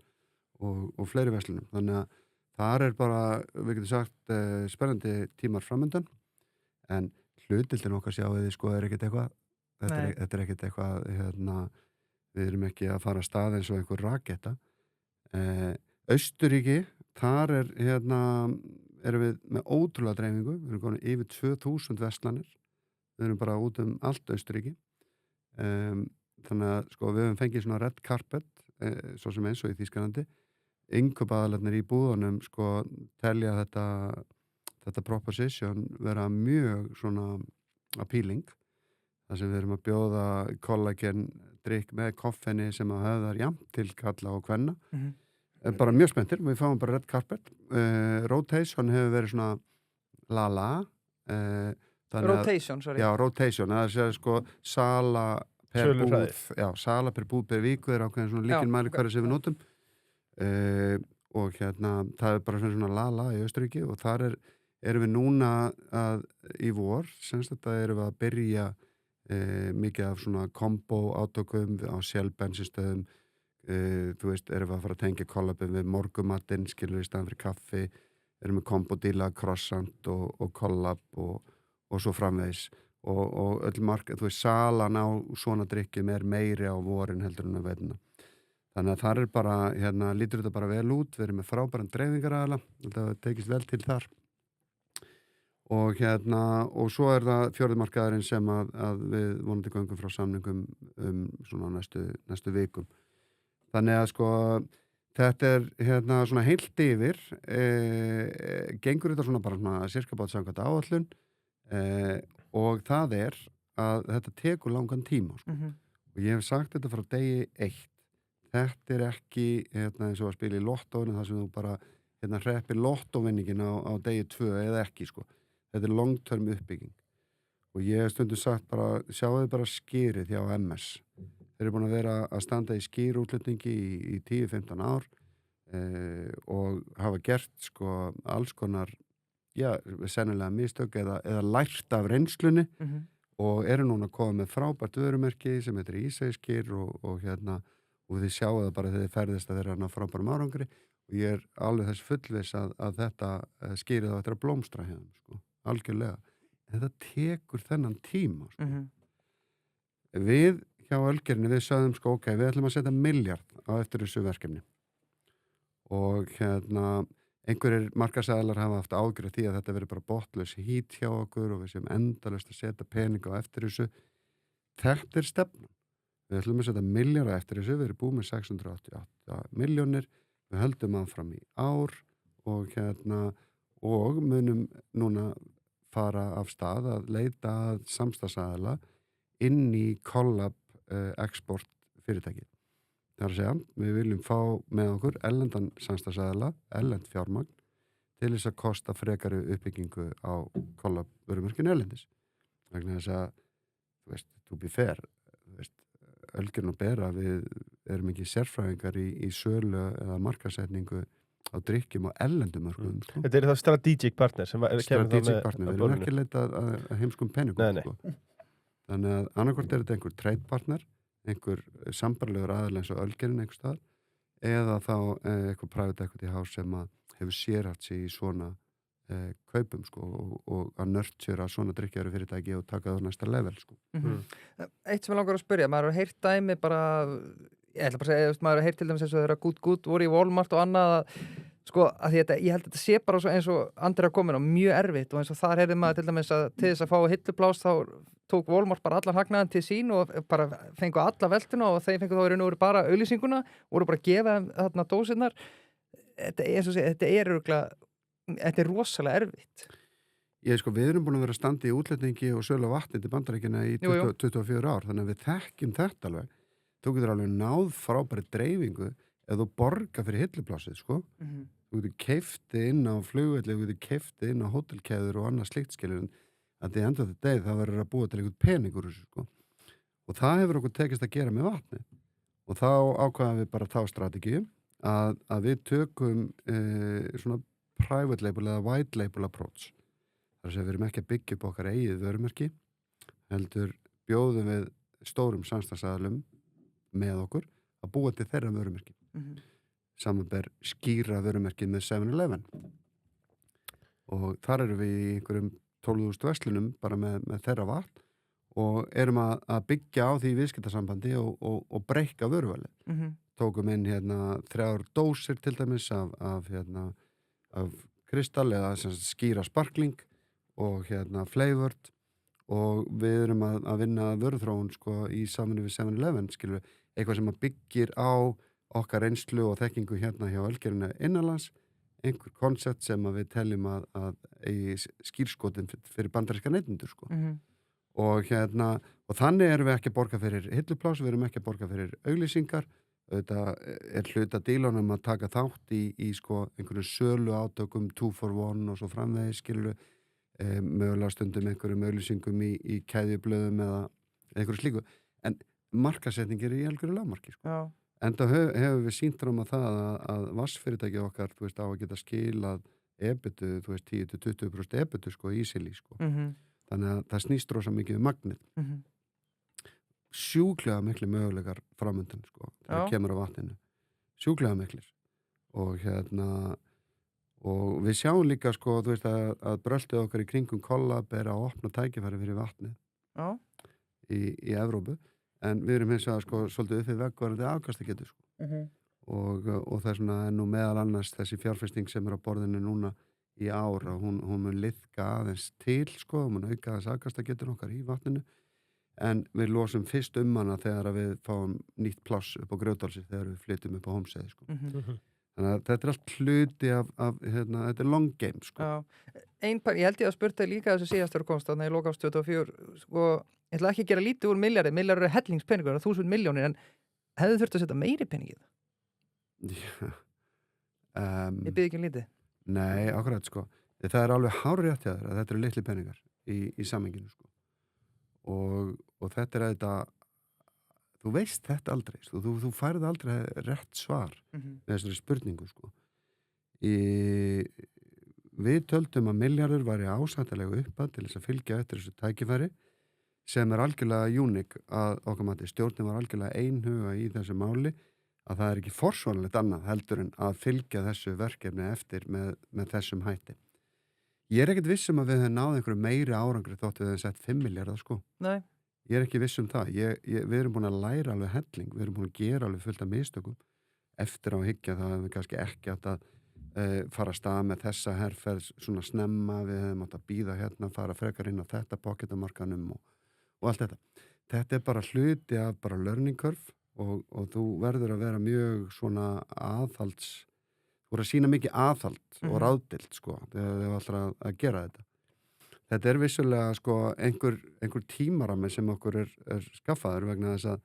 og fleiri verslunum. Þannig að þar bara, við getum sagt, spennandi tímar framöndan, en hlutdeildin okkar sjáið sko ekkert eitthvað, þetta ekkert eitthvað, við erum ekki að fara að stað eins og einhver raketta. Austurríki, þar erum við með ótrúlega dreifingu, við erum komin yfir 2000 verslanir, við erum bara út allt Austurríki. Þannig að sko við höfum fengið svona red carpet, svo sem eins og í Þýskalandi. Innkaupaðalarnir í búðunum sko telja þetta proposition vera mjög svona appealing, þar sem við erum að bjóða kollagen drykk með koffeini sem að höfðar jafnt til kalla og kvenna. Bara mjög spenntir, við fáum bara red carpet. Rotation hefur verið svona la-la. Rotation, sorry. Já, rotation, það er sko sala per búð, sala per búð per viku ákveðin svona lykilmælikvarði sem við notum. Og það bara svona la-la í Austurríki og þar erum við núna í vor, semst þetta erum við að byrja mikið af svona kombo átökum á Shell-bensinstöðum, þú veist, erum við að fara að tengja kollabin við morgumatinn, skilur í staðan fyrir kaffi, erum við kombo-díla, croissant og kollab og svo framvegis og öll marka, þú veist, salan á svona drykkjum meiri á vorin heldur en að veðna. Þannig að þar bara, lítur þetta bara vel út, við erum með frábæran dreifingaraðila, þetta tekist vel til þar. Og svo það fjórðumarkaðurinn sem að við vonandi göngum frá samningum svona næstu vikum. Þannig að sko, þetta svona heilt yfir, gengur þetta svona bara svona sirka bát samkvæmt áætlun, og það að þetta tekur langan tíma, sko. Og ég hef sagt þetta frá degi 1. Þetta ekki eins og að spila í lottóinu þar sem þú bara hreppir lottóvinningin á degi 2 eða ekki, sko. Þetta long-term uppbygging. Og ég hef stundum sagt bara, sjáðu bara skýrið hjá MS. Þeir eru búin að vera að standa í skýrútlutningi í 10-15 ár og hafa gert sko alls konar, sennilega mistök eða lært af reynslunni og eru núna að koma með frábært vörumerki sem heitir Ísæskir og þið sjáu það bara þegar þið ferðist að þeirra frábærum árangri og ég alveg þess fullviss að þetta skýrið á þetta blómstra hérna, sko, algjörlega. En þetta tekur þennan tíma, sko. Við hjá Ölgerðinni, við sögðum sko, ok, við ætlum að setja 1 milljarð á eftir þessu verkefni og einhverjir markaðsaðilar hafa haft ágjörð því að þetta verður bara botlaus hít hjá okkur og við séum endalaust að setja peninga á eftir þessu. Þetta stefnan. Við ætlum að setja 1 milljarð eftir þessu, við erum búið með 688 milljónir, við höldum áfram í ár og munum núna fara af stað að leita að samstarfsaðila inn í kollab export fyrirtæki. Það er að segja, við viljum fá með okkur erlendan samstarfsaðila, erlend fjármagn til þess að kosta frekari uppbyggingu á kollab vörumerkinu erlendis. Vegna þess að, þú veist, to be fair, Ölgerðin og Bera, við erum ekki sérfræðingar í sölu eða markaðssetningu á drykkjum og erlendum mörgum. Sko. Þetta það strategic partner sem strategic partner, við erum ekki leita að heimskum peningum. Sko. Þannig að annarkvort þetta einhver trade partner, einhver sambarlegur aðeins eins og Ölgerðin einhver stað, eða þá einhver private equity house sem að hefur sérhæft sig í svona kaupum, sko, og að nurtura svona drykkjari fyrirtæki og taka það á næsta level, sko. Eitt sem ég langar að spyrja, maður hefur heyrt dæmi bara, ég ætla bara að segja, maður hefur heyrt til dæmis eins og þeirra Good voru í Walmart og annað sko, að ég held að þetta sé bara eins og Andrea komin á mjög erfitt og eins og þar heyrði maður til dæmis að til þess að fá hillupláss þá tók Walmart bara allan hagnaðan til sín og bara fengu alla veltuna og þeir fengu þá í raun og veru bara auglýsinguna, voru bara að gefa þarna dósirnar. Þetta er rosalega erfitt. Sko, við erum búin að vera að standa í útletningi og sölu vatni til Bandaríkjanna í 24 ár, þannig að við þekkjum þetta alveg. Þú getur alveg náð frábæri dreifingu ef þú borgar fyrir hilluplássið, sko. Þú getur keypti inn á flugvelli, þú getur keypti inn á hótelkeður og annað slíkt, skilur, en því enda þetta deg það verður að búa til einhvern peningur, sko. Og það hefur okkur tekist að gera með vatni. Og þá ákvaðum við bara þá strategíu að við tökum svona private label eða white label approach. Þar sem við erum ekki að byggja upp okkar eigið vörumerki, heldur bjóðum við stórum samstarfsaðilum með okkur að búa til þeirra vörumerki. samanber skýra vörumerkið með 7-Eleven og þar erum við í einhverjum 12.000 verslunum bara með þeirra vatn og erum að byggja á því viðskiptasambandi og breikka vöruvalið. Tókum inn 3 dósir til dæmis af kristall eða skýra sparkling og flavored og við erum að vinna vöruþróun sko í samvinnu við 7-Eleven, skilur við, eitthvað sem að byggir á okkar reynslu og þekkingu hjá Ölgerðinni innanlands, einhver koncept sem að við teljum að eigi skírskotin fyrir bandaríska neytendur sko. Og þannig erum við ekki að borga fyrir hillupláss, við erum ekki að borga fyrir auglýsingar, þetta hluta dílunum að taka þátt í sko einhverju sölu átökum 2 for 1 og svo framvegis, skilur við, mögulega stundum einhverjum auglýsingum í keðjublöðum eða einhverju slíku, en markasetningir í algjöru lágmarki sko. Já. Enda hefur við sýnt fram að það að vassfyrirtæki okkar, þú veist, á að geta skilað EBITu, þú veist, 10-20% EBITu sko í Ísili sko. Þannig að það snýst rosa mikið magnið. Sjúklega miklu möguleikar framöndan sko, þegar það kemur á vatninu. Sjúklega miklir. Og við sjáum líka sko, þú veist, að bröltið okkar í kringum Collab er að opna tækifæri fyrir vatnið í Evrópu. En við erum hins vegar sko svolítið uppið veggvarandi afkastagetu sko. Og það er nú meðal annars þessi fjárfesting sem á borðinu núna í ár og hún mun liðka aðeins til sko, hún mun auka þess afkastagetun okkar í vatninu, en við losum fyrst hana þegar við fáum nýtt pláss upp á Grjótdalsi þegar við flytjum upp á Hólmsheiði sko. Þannig að þetta allt hluti af þetta long game sko. Ég held ég að spurta líka þessu síðastur komst þannig í loka árs 24 sko. Ég ætla ekki að gera lítið úr milljarði eru hellingspeningur, 1000 milljónir, en hefðu þurft að setja meiri pening í það? Ég byrði ekki lítið. Nei, akkurat sko. Það er alveg hárrétt hjá þér að þetta eru litli peningar í samhenginu sko. Og þetta er þetta, þú veist þetta aldrei, sko. Þú færði aldrei rétt svar með þessari spurningu sko. Við töldum að milljarður væri ásættanlega uppað til þess að fylgja eftir þessu tækifæri sem er algjörlega uník að okkar mati. Stjórnin var algjörlega einhuga í þessu máli að það er ekki forsvaranlegt annað heldur en að fylgja þessu verkefni eftir með þessum hætti. Ég er ekkert viss að við hefum náð einhverju meiri árangri þótt við hefum sett 5 milljarðar sko. Nei. Ég er ekki viss það. Við erum búin að læra alveg helling, við erum búin að gera alveg fullt af mistökum. Eftir á að hyggja það hefum við kannski ekki átt að fara að stað með þessa herferð svona snemma, við hefum átt að bíða fara frekar inn á þetta pocketamarkanum og allt þetta. Þetta er bara hluti af bara learning curve og þú verður að vera mjög svona aðhalds, þú verður að sýna mikið aðhald og ráðdeild sko, þegar þau ætlar að gera þetta. Þetta er vissulega sko einhver tímarami sem okkur er skaffaður vegna þess að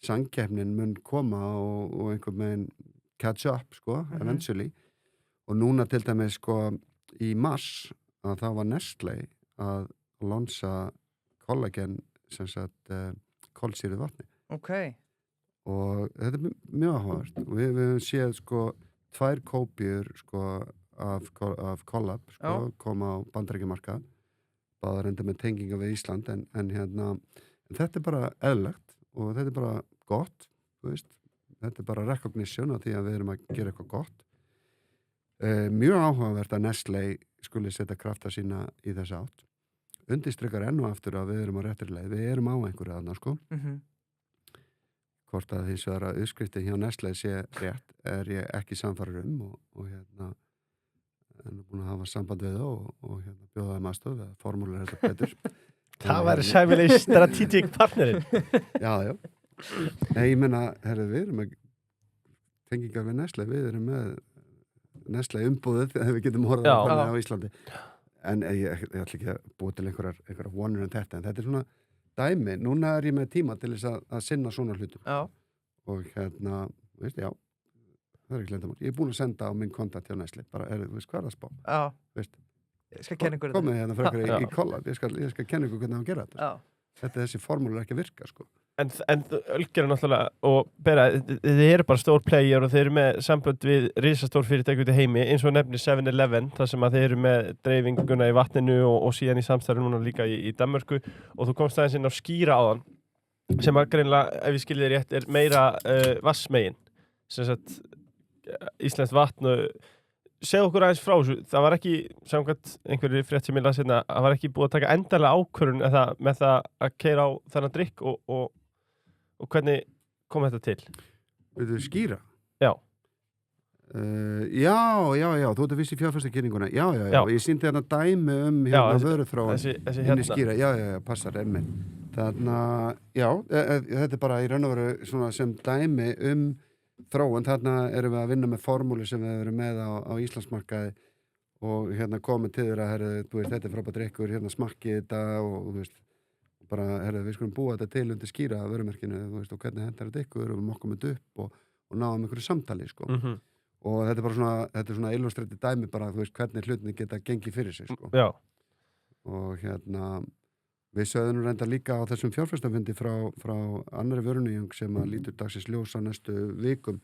samkeppnin mun koma og einhver meginn catch up sko, eventually. Og núna til dæmis sko í mars að það var Nestlé að lansa kollagen sem sagt kolsýrðu vatni. Okay. Og þetta er mjög áhugavert. Við höfum séð sko 2 kópjur sko af Collab sko, koma á bandaríkjamarkað, báðar enda með tenginga við Ísland en þetta er bara eðlilegt og þetta er bara gott, þú veist. Þetta er bara recognition af því að við erum að gera eitthvað gott. Mjög áhugavert að Nestlé skuli setja krafta sína í þessa átt. Undirstrykar enn og aftur að við erum á réttri leið. Við erum á einhverju þarna sko. Hvort að hins vegar að uppskriftin hjá Nestlé sé rétt er ég ekki samfærir og en búin að hafa samband við það og bjóða þeim aðstoð að formúlera þetta betur. Það væri sæmileg strategic partnerinn. Já. Nei, ég meina, við erum með tengingar við Nestlé, við erum með Nestlé umbúðið þegar við getum horfað á Íslandi. En ég ætla ekki að búa til einhverjar vonur en þetta er svona dæmi. Núna er ég með tíma til þess að sinna svona hlutum. Já. Og veist, já, það er ekki lendamál. Ég er búin að senda á minn kontakt hjá Nestlé, bara, þú veist, hvað er það spá? Já. Veist, ég skal kenna ykkur þetta. Komið frekar í Collab, ég skal kenna ykkur hvernig það gera þetta. Já. Þessi formúlur er ekki að virka, sko. En Ölger náttúrulega, og þið eru bara stór player og þið eru með sambönd við risastór fyrirtæki út í heimi, eins og nefnir 7-Eleven, þar sem að þið eru með dreifinguna í vatninu og síðan í samstarfi núna líka í Danmörku, og þú komst aðeins inn á skýra áðan, sem að greinlega, ef ég skilði þér rétt, er meira vassmegin, sem sagt, íslenskt vatn segð okkur aðeins frá þessu, það var ekki samkvæmt einhverju frétt sem ég las hérna, það var ekki búið að taka endalega ákvörðun með það að keyra á þennan drykk og hvernig kom þetta til? Við þau skýra? Já. Já, þú ert að vissi fjárfæstakynninguna. Já, ég sýndi hérna dæmi vöruþróun þessi skýra. Já, passar, emmi. Þarna, þetta bara í raun og veru svona sem dæmi þróun. Þarna erum við að vinna með formúlu sem við erum með á Íslandsmarkaði og hérna komið til þér að þetta er frábært drykkur, hérna smakkið þetta og þú veist, bara, við skulum búa þetta til undir skýra vörumerkinu, þú veist, og hvernig hentar þetta ykkur og við mokkum þetta upp og náum einhverju samtali, sko. Og þetta er bara svona illustrati dæmi bara, þú veist, hvernig hlutinni geta gengið fyrir sig, sko. Já. Og hérna, við sögðum reynda líka á þessum fjárfestafundi frá annari vörunýjung sem að lítur dagsins ljós á næstu vikum,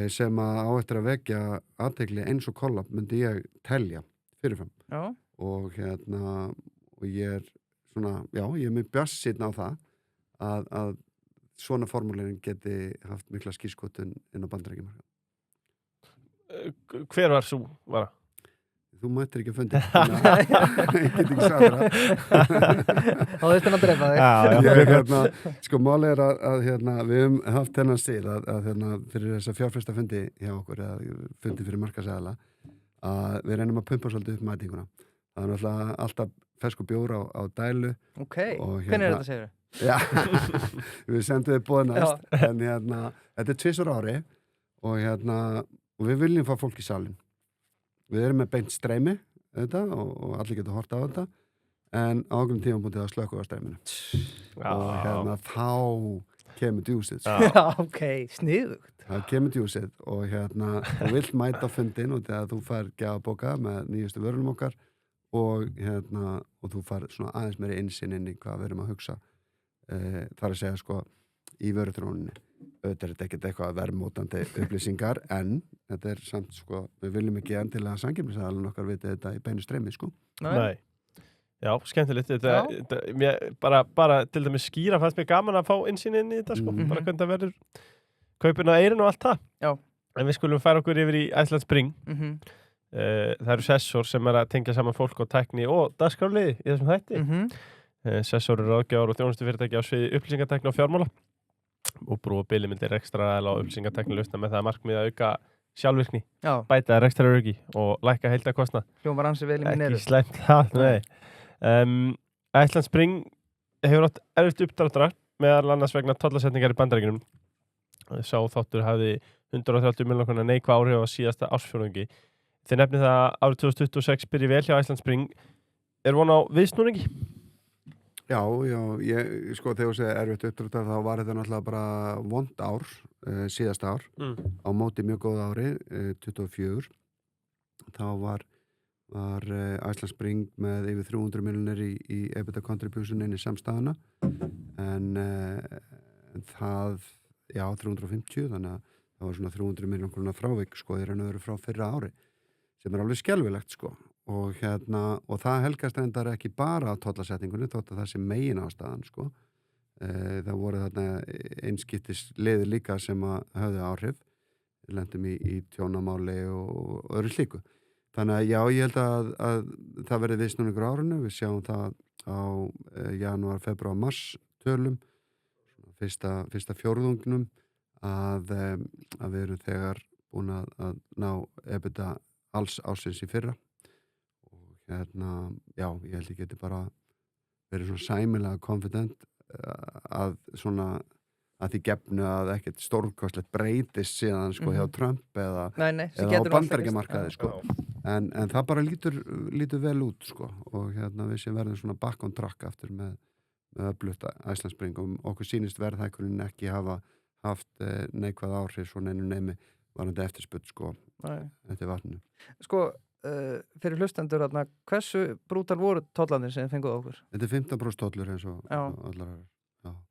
sem að á eftir að vekja athygli eins og kollab myndi ég telja fyrirfram. Já. Og hérna, og ég er svona, ég er mjög bjassinn á það að svona formúlering geti haft mikla skírskotun inn á Bandaríkjamarkaði. Hver var svo vara? Þú mættir ekki að fundi. Ég get ekki sagt það. Þá veist hann að drepa þig. Sko, máli er að við höfum haft þennan sið að fyrir þessa fjárfestafundi hjá okkur, eða fundi fyrir markaðsæðala, að við reynum að pumpa svolítið upp mætinguna. Það er náttúrulega alltaf fersku bjór á dælu. Ok, hvernig er þetta, segir þú? Já, við sendum þið bóð næst. En þetta er 2 ári og við viljum fá fólk í salin. Við erum með beint streymi og allir getur horta á þetta, en á ákveðnum tíma búið að slökka á streyminu. Og þá kemur djúsið. Já, ok, sniðugt. Það kemur djúsið og þú vilt mæta fundin og þegar þú fær gjafabóka með nýjustu vörunum okkar og þú fær svona aðeins meiri innsýn inn í hvað við erum að hugsa. Það er að segja, sko, í vöruþróuninni. Auðvitað er þetta ekkert eitthvað verðmótandi upplýsingar, en þetta er samt, sko, við viljum ekki endilega samkeppnisaðilinn okkar viti þetta í beinu streymi, sko. Nei. Já, skemmtilegt. Bara til dæmis skýra fannst mér gaman að fá innsýn inn í þetta, sko. Bara hvernig það verður kaupin á eyrun og allt það. Já. En við skulum færa okkur yfir í Iceland Spring. Það eru sessor sem er að tengja saman fólk og tækni og dagskrárliði í þessum þætti. Sessor eru ráðgjafar og þjónustufyrirtæki á sviði upplýsingatækni og fjármála og brúa bilimildir ekstra eða á upplýsingatækni lausna með það að markmið að auka sjálfvirkni, bæta rekstraröryggi og lækka heildarkostnað. Hljómar ansi vel í minni. Ekki slæmt það, nei. Iceland Spring hefur átt erfitt uppdráttar meðal annars vegna tollasetningar í Bandaríkjunum. Sá þáttur hafði 130 milljóna neikvæð áhrif á síðasta ársfjórðungi. Þið nefnið það að árið 2026 byrji vel hjá Iceland Spring. Er von á viðsnúningi? Já, sko, þegar þú segir erfitt uppdráttar þá var þetta náttúrulega bara vond ár, síðasta ár, á móti mjög góð ári, 24. Þá var Iceland Spring með yfir 300 milljónir í EBITDA contribution inn í samstæðuna, en það, 350, þannig að það var svona 300 milljónir frávik, sko, í raun og veru frá fyrra ári, sem er alveg skelfilegt, sko. Og það helgast endar ekki bara á tollasetningunni, þótt að það sé megin ástæðan, sko. Það voru þarna einskiptis liðir líka sem að höfðu áhrif. Við lendum í tjónamáli og öðru slíku. Þannig að ég held að það verði viðsnúningur á árinu. Við sjáum það á janúar, febrúar, mars tölum, fyrsta fjórðungnum, að við erum þegar búin að ná EBITDA alls ársins í fyrra. Ég held ég geti bara verið svona sæmilega confident að því gefnu að ekkert stórkostlegt breytist síðan, sko, hjá Trump eða á Bandaríkjamarkaði, sko. En það bara lítur vel út, sko, og við sem verðum svona back on track aftur með öflugt Iceland Spring og okkur sýnist verðhækkunin ekki hafa haft neikvæð áhrif svona einu neymi varandi eftirspurn, sko, eftir vatninu. Sko, fyrir hlustendur, hversu brútal voru tollanir sem þið fenguð okkur? Þetta er 15% tollur eins og allar aðrar.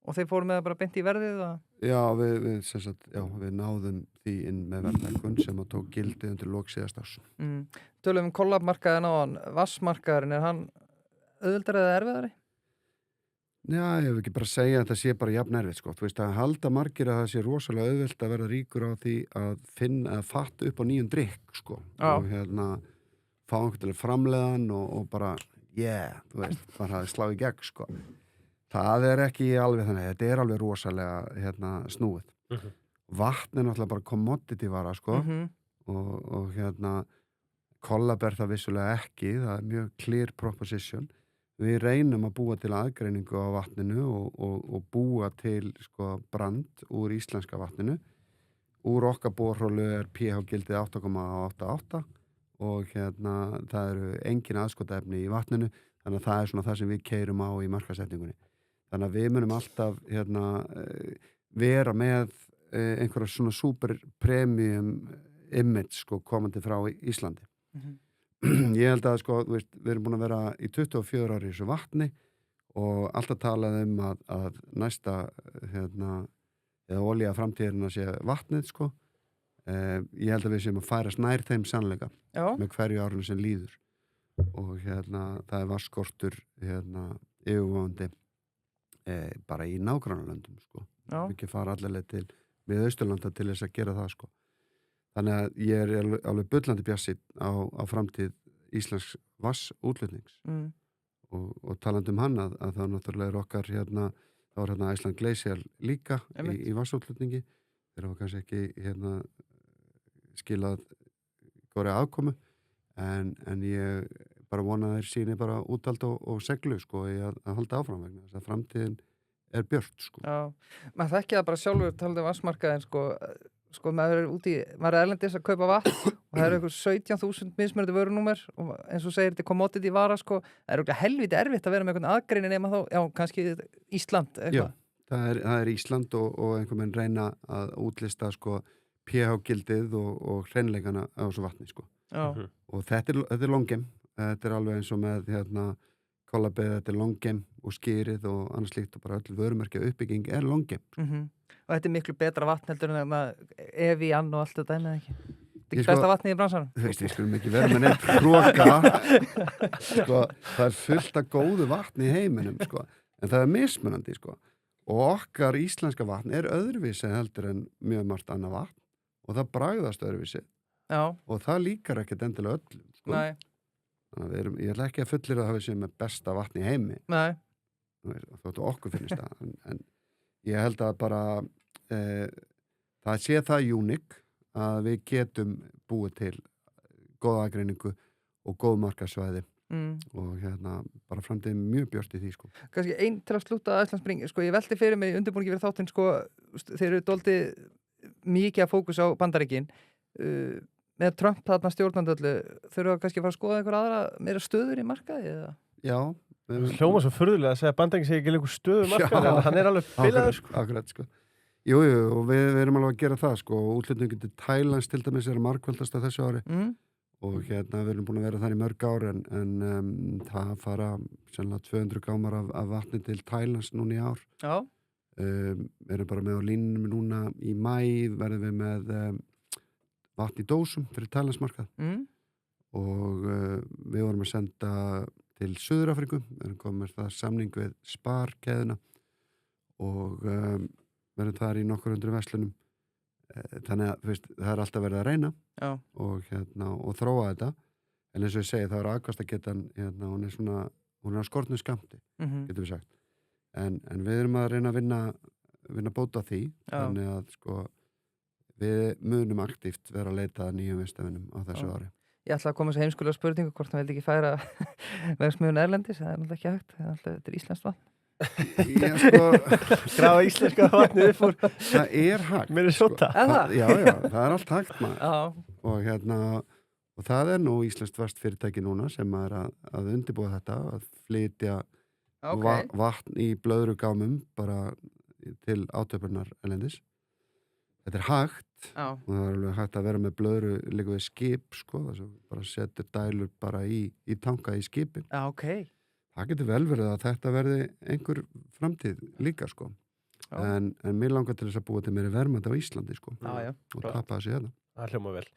Og þeir fóru með það bara beint í verðið? Já, við náðum því inn með verðhækkun sem að tók gildi undir lok síðasta árs. Tölum kollabmarkaðin á hann, vassmarkaðurinn, er hann auðveldari eða erfiðari? Já, ég hef ekki bara að segja að það sé bara jafn erfitt, sko. Þú veist, að halda margir að það sé rosalega auðvelt að verða ríkur á því að finna, að fatta upp á nýjum drykk, sko. Og fá einhvern til að framleiðan og bara, þú veist, bara slá í gegn, sko. Það ekki alveg þannig, þetta alveg rosalega, snúið. Vatn náttúrulega bara commodity vara, sko. Og kollabær það vissulega ekki, það mjög clear proposition. Við reynum að búa til aðgreiningu á vatninu og búa til sko, brand úr íslenska vatninu. Úr okkar borhólu pH-gildið 8,88 og það eru engin aðskotaefni í vatninu, þannig að það svona það sem við keyrum á í markaðssetningunni. Þannig að við munum alltaf vera með einhverja svona super premium image sko, komandi frá Íslandi. Ég held að sko, þú veist, við erum búin að vera í 24 ári í þessu vatni og alltaf talað að næsta eða olía framtíðina sé vatnið sko. Ég held að við séum að færast nær þeim sannleika með hverju árinu sem líður og það varskortur yfirvofandi bara í nágrannalöndum sko. Ekki fara allavega til við Austurlanda til þess að gera það sko. Þannig að ég alveg bullandi bjassinn á framtíð Íslands vassútflutnings og talandi hann að það náttúrulega okkar þá Iceland Glacier líka í vassútflutningi þeir hafa kannski ekki skilað góðri afkomu en ég bara vona að þeir síni bara úthald og seglu sko í að halda áfram vegna þess að framtíðin björt sko. Já, maður þekki það bara sjálfur talandi vassmarkaðin sko maður maður erlendis að kaupa vatn og það einhver 17.000 mismunandi vörunúmer og eins og segir þetta commodity vara sko, það örugglega helviti erfitt að vera með einhvern aðgreini nema þá, kannski Ísland eitthvað. Já, það Ísland og einhvern veginn reyna að útlista sko pH-gildið og hreinleikana á þessu vatni sko. Og þetta long game, þetta alveg eins og með kollabið, þetta long game og skýrið og annars slíkt og bara öll vörumerkja uppbygging long game sko. Og þetta miklu betra vatn heldur en Evian og allt þetta eða ekki? Þetta ekki besta vatni í bransanum? Þú veist, við skulum ekki vera með neitt hróka sko, það fullt af góðu vatni í heiminum sko, en það mismunandi sko og okkar íslenska vatn öðruvísi heldur en mjög margt annað vatn og það bragðast öðruvísi og það líkar ekkert endilega öllum sko. Nei. Þannig að ég ætla ekki að fullir að hafa sér með besta vatni í heimi. Nei. Þóttu okkur finnst það en ég held að bara það sé það unik að við getum búið til góða aðgreiningu og góð markaðssvæði og bara framtíðin mjög björt í því sko. Kannski einn til að slúta Icelandspring, sko ég velti fyrir mig undirbúningi fyrir þáttinn sko, þeir eru dálítið mikið að fókus á Bandaríkin með Trump þarna stjórnandöldu, þurfa kannski að fara að skoða einhver aðra meira stöður í markaði eða? Já. Hljóma svo furðulega að segja að Bandaríkin sé ekki lengur stöðu markaði, hann alveg bilaður sko. Akkurat sko. Jú, og við erum alveg að gera það sko, útlutningin til Thailands til dæmis margkvöldast á þessu ári og við erum búin að vera þar í mörg ár en það fara sennilega 200 gámar af vatni til Thailands núna í ár. Já. Við erum bara með á línunum núna í maí, verðum við með vatn í dósum fyrir Thailandsmarkað og við vorum að senda til Suður-Afríku, við erum komið með það samning við Spar-keðina og verðum þar í nokkur hundru verslunum þannig að veist, það alltaf verið að reyna og þróa þetta en eins og ég segi það aðkastagetan hún er á skortnu skamti getum við sagt en við erum að reyna að vinna bóta því þannig að sko við munum aktíft vera að leita að nýjum viðstafinum á þessu ári. Ég ætla að koma þessu heimskulega spurningu hvort hann vildi ekki færa verksmiðjun erlendis, það náttúrulega ekki hægt, þetta íslenskt vatn. Já, sko, grafa íslenska vatnið upp úr. Það hægt. Mér sota. Sko. Já, það allt hægt maður. Og það nú íslenskt vastfyrirtæki núna sem að undirbúa þetta, að flytja vatn í blöðrugámum bara til átöfurnar erlendis. Þetta hægt og það alveg hægt að vera með blöðru líka við skip sko, þess að bara setur dælur bara í tanka í skipin. Það getur vel verið að þetta verði einhver framtíð líka sko. En mér langar til þess að búa til meiri verðmæti á Íslandi sko og tapa þessi hérna. Það hljóma vel.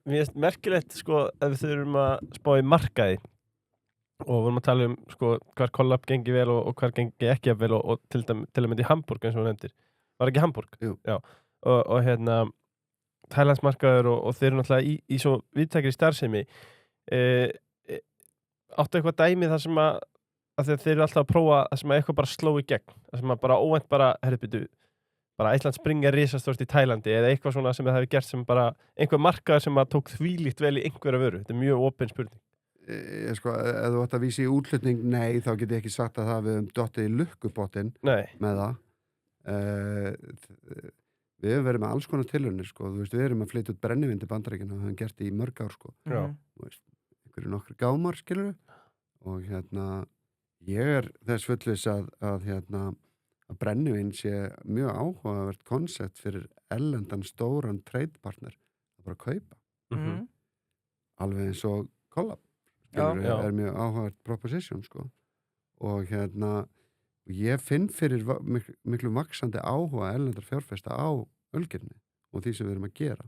Mér finnst merkilegt sko ef við þurfum að spá í markaði og við vorum að tala sko, hver collab gengi vel og hver gengi ekki vel og til að mynda í Hamburg eins og hún nefndir. Var ekki Hamburg? Jú. Já. Og Thailandsmarkaður og þeir eru náttúrulega í svo viðtækri starfsemi. Áttu eitthvað dæmi þar sem að þeir eru alltaf að prófa það sem að eitthvað bara sló í gegn. Það sem að bara óvænt bara, bara Ísland springa risastórt í Tælandi eða eitthvað svona sem það hefur gert sem bara einhver markaður sem að tók þvílíkt vel í einhverja vöru. Þetta mjög opin spurning. Sko, ef þú ætti að vísa í útflutning, nei, þá get ég ekki sagt að við höfum dottið í lukkupottin með það. Við höfum verið með alls konar tilraunir, sko. Þú veist, við erum að flytja út brennivín til Bandaríkjanna og höfum gert í mörg ár, sko. Já. Þú veist, einhverju nokkru gámar, skilur og ég er þess fullviss að brennivín sé mjög áhugavert konsept fyrir erlendan stóran trade-partner að bara kaupa. Alveg eins og collab er mjög áhugavert proposition, sko. Og ég finn fyrir miklu vaxandi áhuga erlendar fjárfesta á ölgerðinni og því sem við erum að gera.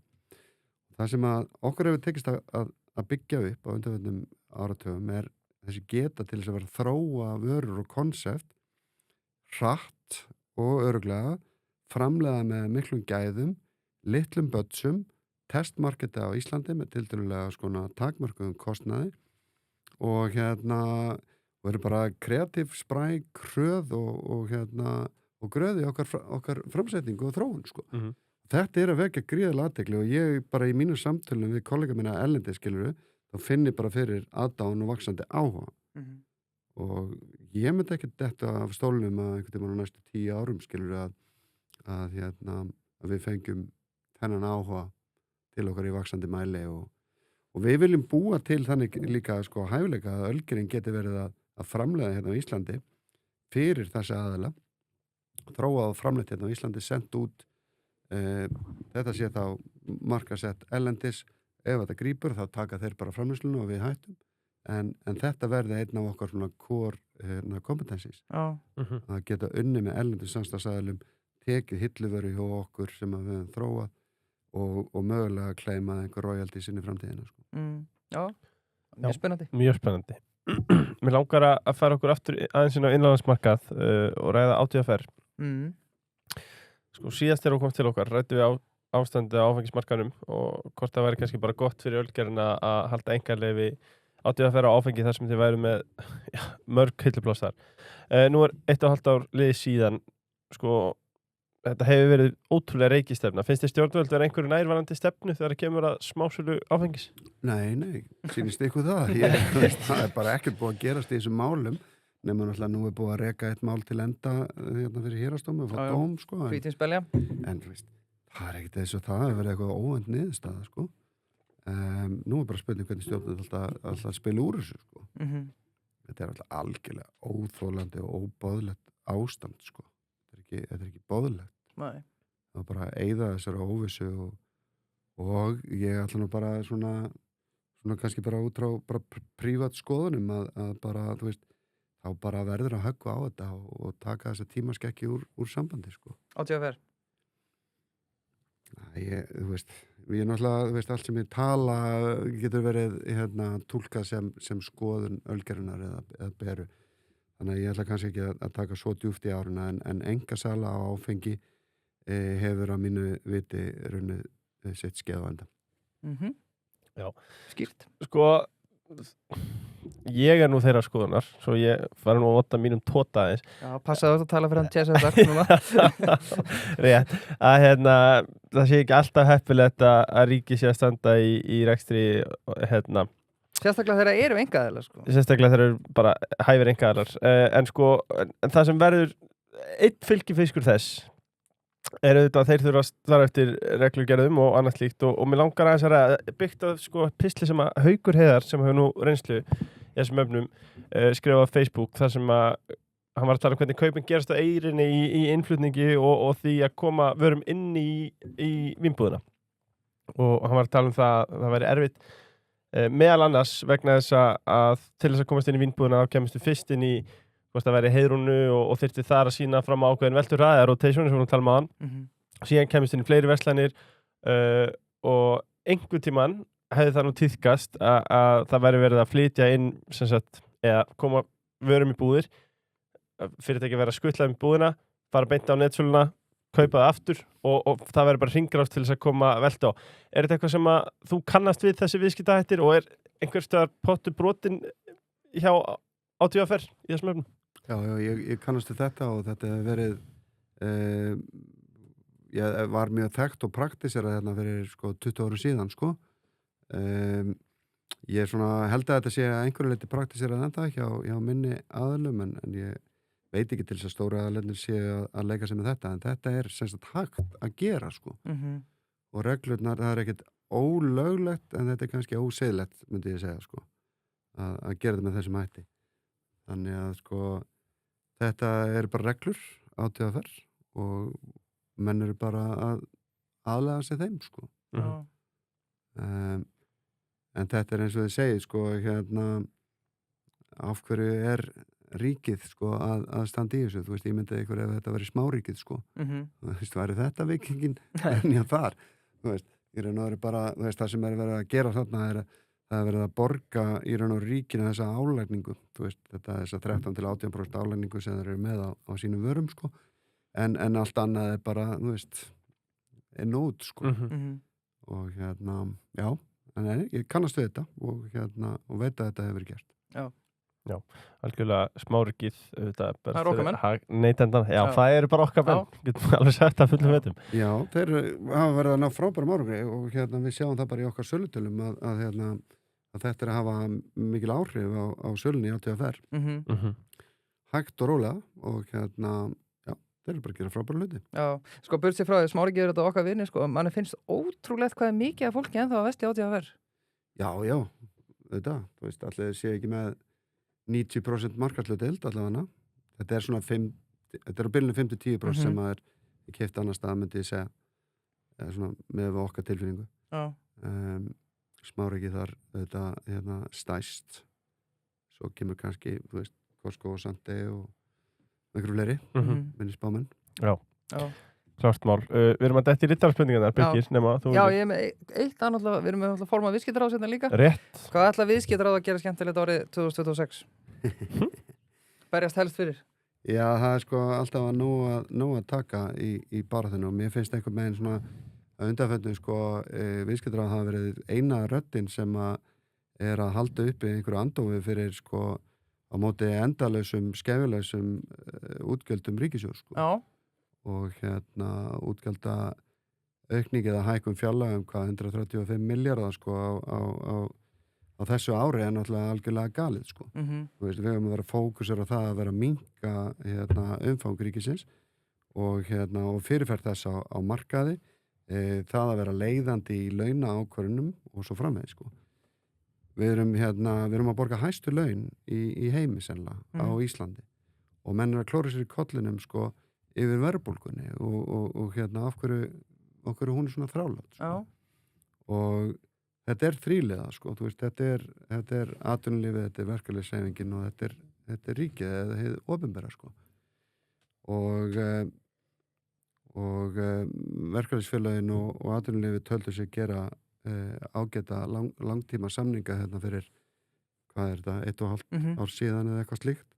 Það sem að okkur hefur tekist að byggja upp á undanförnum áratugum er þessi geta til þess að vera þróa vörur og konsept hratt og örugglega, framleiða með miklum gæðum, litlum budgetum, testmarketa á Íslandi með tiltölulega skona takmörkuðum kostnaði og verður bara kreatív, spræk, hröð og gröð í okkar framsetningu og þróun, sko. Þetta er að vekja gríðarlega athygli og ég bara í mínu samtölum við kollega mína erlendis, skilurðu, þá finn ég bara fyrir aðdáun og vaxandi áhuga. Og ég myndi ekki detta af stólunum að einhvern tímann á næstu 10 árum, skilurðu, að við fengjum þennan áhuga til okkar í vaxandi mæli og við viljum búa til þannig líka sko hæfileika að ölgerinn geti verið að framleiða hérna á Íslandi fyrir þessi aðila, þróa og framleiða hérna á Íslandi, sendt út þetta sé þá markasett erlendis, ef þetta grípur þá taka þeir bara framleiðsluna og við hættum en þetta verði einn af okkar svona core kompetensis að geta unni með erlendis samstarfsaðilum, tekið hilluvöru hjá okkur sem að við höfum þróað og mögulega að kleima einhver royalty sinni framtíðina, sko. Já, mjög spennandi. Mjög spennandi. Mér langar að fara okkur aftur aðeins inn á innanlandsmarkað og ræða ÁTVR. Sko síðast þegar þú komst til okkar ræddu við ástandi á áfengismarkaðnum og hvort það væri kannski bara gott fyrir ölgerðina að halda engarleyfi ÁTVR á áfengi þar sem þið væru með mörg hilluplássar. Nú er 1,5 ár liðið síðan, sko þetta hefur verið ótrúlega reikistefna. Finnst þið stjórnvöld vera einhverju nærvarandi stefnu þegar það kemur að smásölu áfengis? Nei, sýnist ykkur það. Það er bara ekkert búið að gerast í þessum málum nema náttúrulega nú er búið að reka eitt mál til enda fyrir héraðsdómi og fá dóm, sko. Hvítinsbelja. En það er ekkert þess að það hefur verið eitthvað óvænt niðurstaða, sko. Nú er bara spurning hvernig stjórnvöld alltaf spila úr þessu, sko. Þetta er alltaf algjörlega óþolandi og óboðlegt ástand, sko. Þetta er ekki boðlegt. Nei. Það var bara að eyða þessari óvissu og ég ætla nú bara svona kannski bara út frá bara prívat skoðunum að bara, þú veist, þá bara verður að höggva á þetta og taka þessa tímaskekki úr sambandi, sko. ÁTVR? Þú veist, ég náttúrulega, þú veist, allt sem ég tala getur verið túlkað sem skoðun ölgerðunar eða beru. Þannig að ég ætla kannski ekki að taka svo djúpt í áruna en einkasala á áfengi hefur að mínu viti runnið sitt skeið á enda. Já. Skýrt. Sko, ég er nú þeirra skoðunar, svo ég fara nú að vota mínum tóta aðeins. Já, passaðu að tala fyrir hann tjessa þetta núna. Rétt, að það sé ekki alltaf heppilegt að ríki sé að standa í rekstri, Sérstaklega þeirra eru einkaaðilar, sko. Sérstaklega þeirra eru bara hæfir einkaaðilar. En það sem verður einn fylgifiskur þess er auðvitað að þeir þurfa að svara eftir reglugerðum og annað slíkt og mér langar aðeins að byggt að pistli sem að Haukur Heiðar sem hefur nú reynslu í þessum öfnum skrifa á Facebook þar sem að hann var að tala um hvernig kaupin gerast á eyrinni í innflutningi og því að koma vörum inn í vínbúðina og hann var að tala um það væri erfitt meðal annars vegna þess að til þess að komast inn í vínbúðina þá kemstu fyrst inn í hvort það væri heiðrúnu og þyrfti þar að sína fram á ákveðin veltur eða rotation sem við tala um aðan. Síðan kemist inn í fleiri verslanir og einhvern tímann hefði það nú tíðkast að það væri verið að flytja inn sem sagt eða koma vörum í búðir, fyrirtæki vera skuttlað í búðina, fara beint á netsöluna, kaupa það aftur og það verður bara hringrás til þess að koma velta á. Er þetta eitthvað sem að þú kannast við þessi viðskiptahættir og einhver stöðar pottur brotin hjá ÁTVR í þessum efnum? Já, ég kannast við þetta og þetta hefur verið ég var mjög þekkt og praktiserað hérna fyrir 20 árum síðan ég held að þetta sé að einhverju leyti praktiserað enda hjá minni aðilum en ég veit ekki til þess að stóra aðilum sé að leika sig með þetta en þetta er sem sagt hægt að gera og reglurnar, það er ekkert ólöglegt en þetta er kannski ósiðlegt myndi ég segja að gera þetta með þessum hætti þannig að þetta er bara reglur ÁTVR og menn eru bara að aðlaga sig þeim en þetta er eins og þið segið af hverju er ríkið að standa í þessu, þú veist, ég myndi ykkur ef þetta væri smáríkið þú veist, væri þetta vikingin en já þar, þú veist, í raun og veru bara þú veist, það sem er verið að gera þarna er að það er verið að borga í raun og ríkinu þessa álagningu, þú veist, þessa 13-18% álagningu sem þeir eru með á sínum vörum, en allt annað er bara, þú veist er nót, og já, en ég kannast við þetta og veit að þetta hefur verið gert. Já, algjörlega smáríkið það er okkar menn neytendan, það eru bara okkar menn getum alveg sagt að fullum vetum. Já, þeir hafa verið að ná frábærum árangri og við sjáum það bara í okkar sölutölum að þetta er að hafa mikil áhrif á sölunni í ÁTVR hægt og rólega og þeir eru bara að gera frábæra hluti. Já, burt sér frá því smáríkið er þetta okkar vinni, manni finnst ótrúlegt hvað er mikið af fólki ennþá að vesti ÁTVR. Já, þetta, þú veist, allir sé ekki með 90% markaðslutdeild allavega. Þetta er svona þetta er á bylunum 5-10% sem að er keypt annars stað myndi ég segja eða svona með okkar tilfinningu. Smáríkið þar þetta stæst svo kemur kannski, þú veist, Costco og Sandi og einhverju fleiri minni spámenn. Já. Klárt mál. Við erum að detta í rittarspurningarnar, Birgir, nema þú... Já, ég er með eitt annað, við erum með forma viðskiptaráðs hérna líka. Rétt. Hvað ætla viðskiptaráð að gera skemmtilegt árið 2026? Berjast helst fyrir? Já, það er alltaf að nóg að taka í barðinu og mér finnst einhvern veginn svona að undanföllum viðskiptaráð hafa verið eina röddin sem að er að halda uppi einhverju andófi fyrir á móti endalausum, skefjalausum útgjöldum ríkissjóðs og útgjalda aukning eða hækkun fjárlaga hvað 135 milljarðar á þessu ári er náttúrulega algjörlega galið Þú veist, við höfum að vera fókusur á það að vera að minnka umfang ríkisins og fyrirferð þess á markaði það að vera leiðandi í launaákvörðunum og svo framvegis Við erum að borga hæstu laun í heimi sennilega á Íslandi og menn er að klóra sér í kollinum yfir verðbólgunni og af hverju hún er svona þrálát og þetta er þríliða þú veist, þetta er atvinnulífið, þetta er verkalýðshreyfingin og þetta er ríkið eða hið opinbera og verkalýðsfélögin og atvinnulífið töldu sig gera ágæta langtíma samninga fyrir hvað er þetta, 1,5 ár síðan eða eitthvað slíkt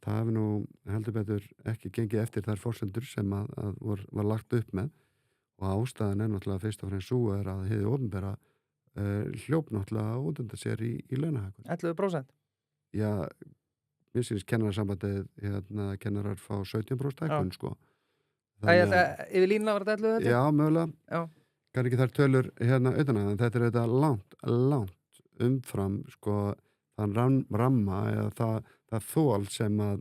það hefur nú heldur betur ekki gengið eftir þær forsendur sem að var lagt upp með og ástæðan er náttúrulega fyrst og fremst sú að hið opinbera hljóp náttúrulega út undan sér í launahækkun 11%? Já, mér sýnist kennararsambandið kennarar fá 17% hækkun Yfir línuna var þetta 11%? Já, mögulega kann ekki þær tölur utan að þetta er þetta langt umfram þann ramma eða það þol sem að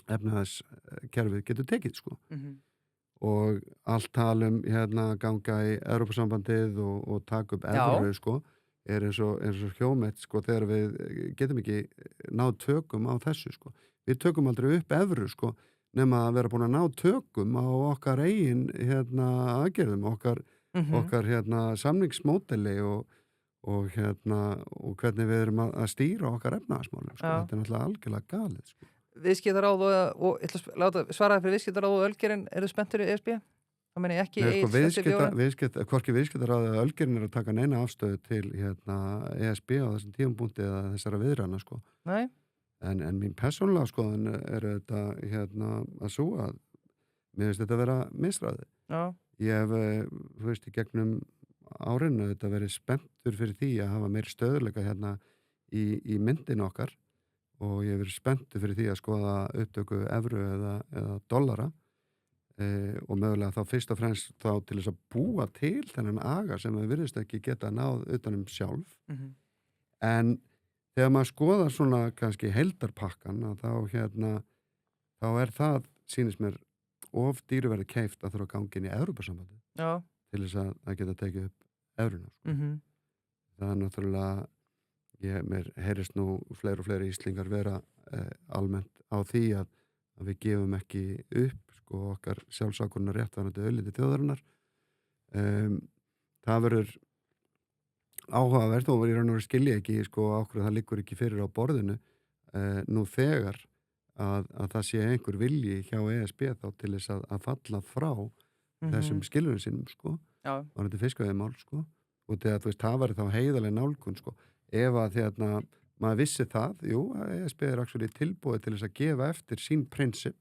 efnahagskerfið getur tekið og allt talum ganga í Evrópusambandið og taka upp evru er eins og hjómett þegar við getum ekki náð tökum á þessu við tökum aldrei upp evru nema að vera búin að ná tökum á okkar eigin aðgerðum okkar samningsmódeli og hvernig við erum að stýra okkar efnahagsmálum þetta er náttúrulega algjörlega galið Viðskiptaráð og ég ætla að svara fyrir viðskiptaráð og Ölgerðin eru spenntur í ESB? Það meni ekki hvorki viðskiptaráðið eða Ölgerðin að taka neina afstöðu til ESB á þessum tímapunkti eða þessara viðræðna sko. Nei. En mín persónulega skoðun þetta að svo að mér finnst þetta að vera misræði. Já. Ég hef, þú veist, í gegnum árinu þetta verið spenntur fyrir því að hafa meiri stöðuleika í myndin okkar og ég hef verið spenntur fyrir því að skoða upptöku evru eða dollara og mögulega þá fyrst og fremst þá til þess að búa til þennan aga sem við virðist ekki geta náð utanum sjálf. En þegar maður skoðar svona kannski heildarpakkan þá það sýnist mér of dýruverði keypt að þurfa að ganga inn í Evrópusambandið til þess að geta tekið upp evruna. Það náttúrulega mér heyrist nú fleiri og fleiri Íslingar vera almennt á því að við gefum ekki upp okkar sjálfsákunar réttvarandi auðlindi þjóðarinnar. Það verður áhugavert og í raun og veru skilja ekki ákveð það liggur ekki fyrir á borðinu nú þegar að það sé einhver vilji hjá ESB þá til þess að falla frá þessum skilurinn sínum varðandi fiskveiðimál og þegar þú veist það væri þá heiðaleg nálgun ef að maður vissi það, að ESB actually tilbúið til þess að gefa eftir sín prinsip.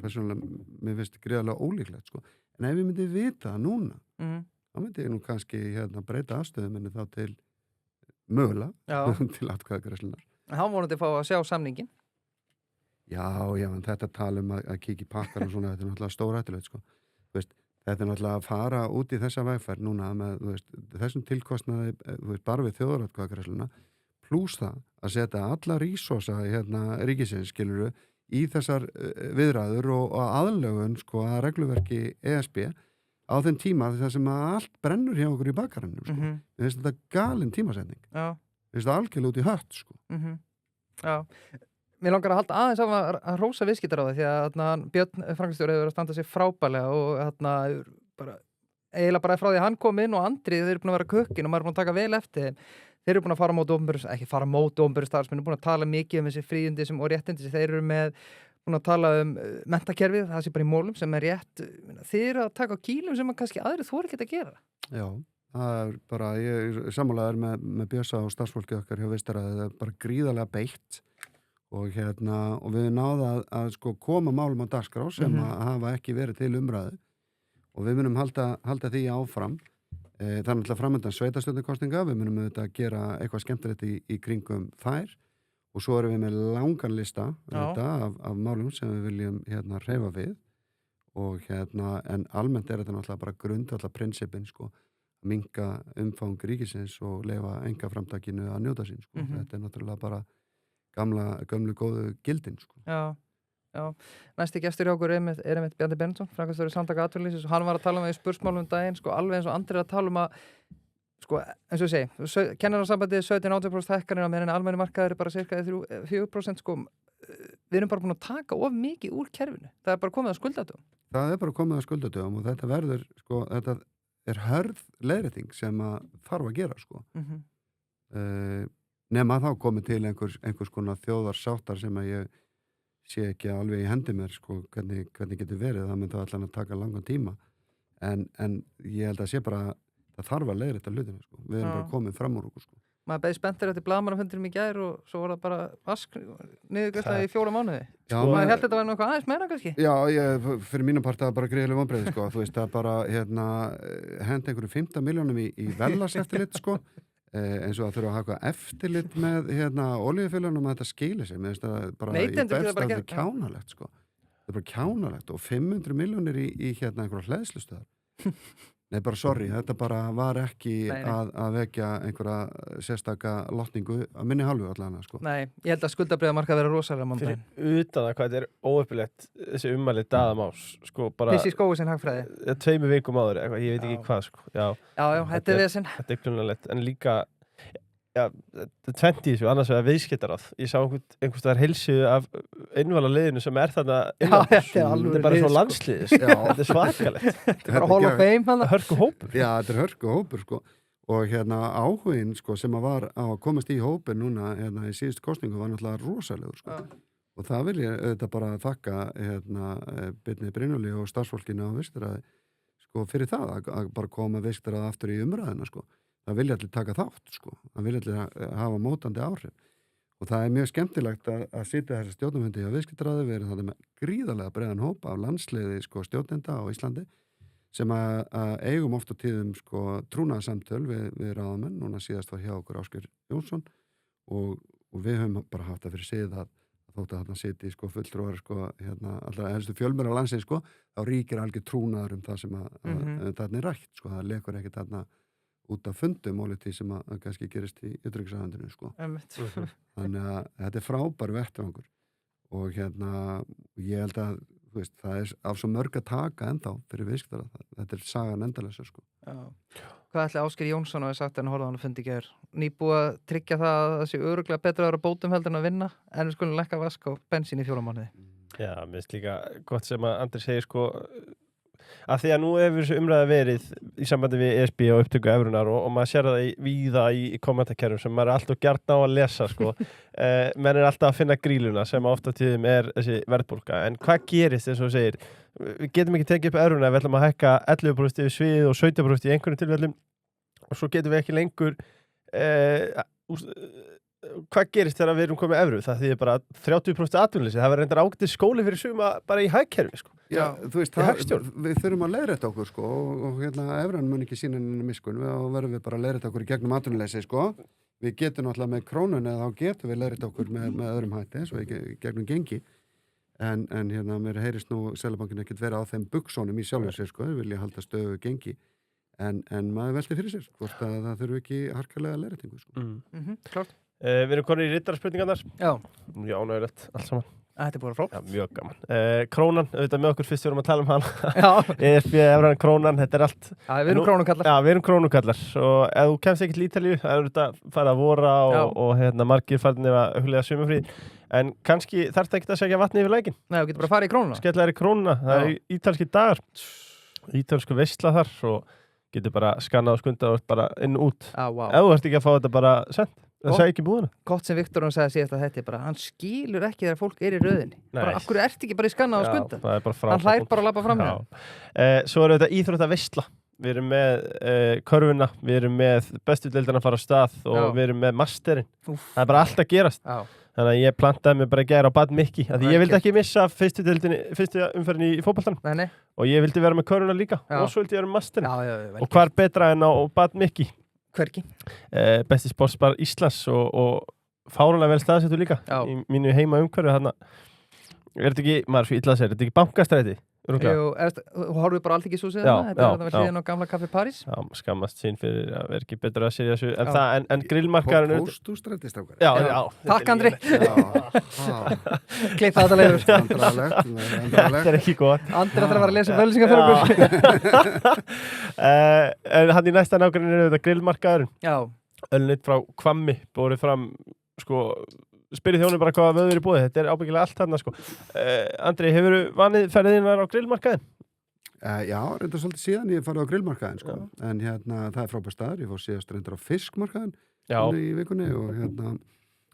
Persónulega, mér finnst þetta greiðarlega ólíklegt en ef ég myndi vita það núna þá myndi ég nú kannski breyta afstöðum en þá til mögulega til atkvæðagreiðslunnar. En þá vonandi fá að sjá samningin. Já, en þetta tala að kíkja í pakkar og svona, þetta náttúrulega stórættulegt þetta náttúrulega að fara út í þessa vegferð núna með þessum tilkostnaði bara við þjóðaratkvæðagreiðsluna plús það að setja alla rísósa ríkisins skilurðu í þessar viðræður og aðlögun að regluverki ESB á þeim tíma þar sem að allt brennur hjá okkur í bakarannum Mér finnst þetta galin tímasetning. Mér finnst þetta algjörlega út í hött Já. Mér langar að halda aðeins að rósa viðskiptaráði því að Björn Franklistjóri hefur verið að standa sig frábærlega og eiginlega bara frá því að hann kom inn og Andri þeir eru búin að vera kökkin og maður er búin að taka vel eftir þeim. Þeir eru búin að fara mót opinberu starfsmenn, búin að tala mikið þessi fríðindi og réttindi sem þeir eru með, búin að tala menntakerfið, það sé bara í mólum sem rétt. Þeir eru að taka á kýlum sem kannski aðri þori ekki að gera. Já, það bara, ég sammálaður með Bjössa og starfsfólki okkar hjá Vistaraði, það bara gríðarlega beitt og við náðum að koma málum á dagskrá sem að hafa ekki verið til umræðu og við munum halda því áfram. Það er náttúrulega framöndan sveitarstjórnarkosninga, við munum auðvitað að gera eitthvað skemmtilegt í kringum þær og svo erum við með langan lista af málum sem við viljum hreyfa við og en almennt er þetta náttúrulega bara grundvallar prinsipin að minnka umfang ríkisins og leyfa einkaframtakinu að njóta sín Þetta er náttúrulega bara gömlu góðu gildin Já, næsti gestur hjá okkur er einmitt Bjarni Benediktsson, framkvæmdastjóri Samtaka atvinnulífsins og hann var að tala í spursmálum daginn, alveg eins og Andri að tala að eins og ég segi, kennararsambandið 17-18% hækkanir á meðan almenni markaður er bara cirka 4% við erum bara búin að taka of mikið úr kerfinu, það er bara komið að skuldadögum. Það er bara komið að skuldadögum og þetta verður, þetta er hörð leiðrétting sem að þarf að gera nema þá komið til einhvers konar þjóðarsáttar sem að ég sé ekki alveg í hendi mér hvernig getur verið, það mun þá allan að taka langan tíma en ég held að sé bara það þarf að leiðrétta hlutina við erum bara komið fram úr okkur Maður beði spenntur eftir blaðamannafundinum í gær og svo var það bara vask niðurgreiðsla í 4 mánuði maður held þetta var eitthvað aðeins meira kannski Já, fyrir mínu part það var bara greiðileg vonbrigði þú veist, það bara henda einhverjum 15 milljónum í velaseftirlit eins og að þurfa að hafa eftirlit með olíufélagum að þetta skili sig með þetta bara í berstafni kjánalegt það er bara kjánalegt og 500 milljónir í einhverja hleðslustöðar Nei, bara sorry, þetta bara var ekki að vekja einhverja sérstaka lotningu að minni hálfu allan Nei, ég held að skuldabréðamarkað vera rosalega mándaginn. Fyrir utan það hvað þetta er óöfilegt þessi ummæli Daða Más bara Pissi skói sinn hagfræði 2 vikum áður, ég veit ekki hvað Já, þetta er vesinn. Þetta er klunalegt, en líka þetta er 20 þessu, annars vegar viðskiptaráð ég sá einhvers vegar heilsu af einvala liðinu sem er þarna þetta er bara svo landsliðis þetta er svakalegt þetta er bara Hall of Fame hörku hópur Já, þetta er hörku hópur og áhuginn sem að var á að komast í hópin núna í síðustu kosningu var náttúrulega rosalegur og það vil ég auðvitað bara þakka Birni Brynjólfi og starfsfólkinu á Vistaraði sko fyrir það að bara koma viðskiptaráð aftur í umræðina sko. Það vilja allir taka þátt sko. Það vilja allir hafa mótandi áhrif og það er mjög skemmtilegt að sitja þessi stjórnarfundi á viðskiptaráði. Við erum það með gríðarlega breiðan hóp af landsliði sko stjórnenda á Íslandi sem að eigum oft á tíðum sko trúnaðarsamtöl við ráðamenn. Núna síðast var hjá okkur Ásgeir Jónsson og við höfum bara haft það fyrir sig að þótt að þarna siti sko fulltrúar sko allra helstu fjölmiðlar landsins sko, þá ríkir algjör trúnaður það sem að þarna rætt sko, það lekur ekkert þarna út af fundum ólið því sem að kannski gerist í utanríkisráðuneytinu sko. Þannig að þetta frábær vettvangur og ég held að veist, það af svo mörg að taka ennþá fyrir viðskiptaráð, þetta sagan endalösa sko. Já. Hvað ætli Ásgeir Jónsson hafi sagt en horfði hann að fundi í gær? Nýbúið að tryggja það að það sé örugglega betra að vera bótum heldur en að vinna en við skulum lækka vask á bensín í 4 mánuði. Já, mér finnst líka gott sem að Andri segir sko að því að nú hefur þessu umræða verið í sambandi við ESB og upptöku evrunar og maður sér það víða í kommentakerfum sem maður er alltaf gjarn á að lesa sko. Menn er alltaf að finna gríluna sem ofta tíðum þessi verðbólga en hvað gerist eins og þú segir við getum ekki tekið upp evruna ef við ætlum að hækka 11% yfir svið og 17% í einhverjum tilfellum og svo getum við ekki lengur hvað gerist þegar við erum komið evru? Það þýðir bara 30% atvinnuleysi. Það verður reyndar ágætis skóli fyrir suma bara í hagkerfi sko. Já, þú veist, við þurfum að leiðrétta okkur sko og evran mun ekki sína henni miskun og verðum við bara að leiðrétta okkur í gegnum atvinnuleysi sko. Við getum náttúrulega með krónun eða þá getum við leiðrétta okkur með öðrum hætti eins og gegnum gengi en mér heyrist nú Seðlabankinn ekkert vera á þeim buxónum í sjálfum sér sko, við vilja halda stöðu gengi en maður velti fyrir sér hvort að það þurfi ekki harkalega leiðréttingu sko. Klárt. Við erum konur í riddarspurningarnar. Já. Já, náðurlegt, allt saman. Þetta er búin frábært. Já, mjög gaman. Krónan, auðvitað með okkur fyrst við erum að tala hana. Já. ESB, evran, krónan, þetta er allt. Já, við erum krónukallar. Já, við erum krónukallar. Og ef þú kemst ekki til Ítalíu, það er auðvitað að fara að vora og margir farnir að huglega sumarfrí. En kannski þarf það ekki að segja vatni yfir lækinn. Nei, þú getur bara að fara í krónuna. Skella þér í krónuna. Það er ítalski dagar. Ítalsku veisla þar og getur bara skannað og skundað og bara inn og út. Ef þú ert ekki að fá þetta bara sent. Það sagði ekki búðuna. Gott sem Viktor hann sagði síðast að þetta er bara, hann skilur ekki þegar fólk er í röðinni. Bara, af hverju ert ekki bara í skannað og skunda? Það er bara frábært. Hann hlær bara að labba fram hjá. Svo er þetta íþróttaveisla. Við erum með körfuna, við erum með bestu deildina að fara á stað og við erum með masterinn. Það er bara allt að gerast. Þannig að ég plantaði mig bara að gera á Bad Mikki. Því ég vildi ekki missa fyrstu umferðin í fótboltanum. Og ég vildi vera með körfuna líka. Og svo vildi ég vera með masterinn. Og hvar betra en á Bad Mikki? Hvergi? Besti sportsbar Íslands og fáránlega vel staðsettur líka í mínu heima umhverfi þarna. Er þetta ekki, maður fyrir illa að segja, er þetta ekki bankastræti? Jú, horfum við bara Alþingishúsið þetta er þetta hliðin á gamla Kaffi París. Já, skammast sín fyrir að vera ekki betra að segja þessu en grillmarkaðurinn Póstústræti strákar. Já. Takk Andri. Klippa þetta leiður. Þetta er ekki gott. Andri ætlar að vera að lesa völsingar fyrir okkur. En hann í næsta nágrann er þetta grillmarkaðurinn. Já. Ölnitt frá Hvammi bórið fram sko spyrið þjónu bara hvað vöður í búið. Þetta er ábyggilega allt þarna sko. Andri, hefur þú vanið ferðinar á grillmarkaðin? Já, reyndar svolítið síðan ég farið á grillmarkaðin sko. En það er frábær staður. Ég fór síðast reyndar á fiskmarkaðin í vikunni og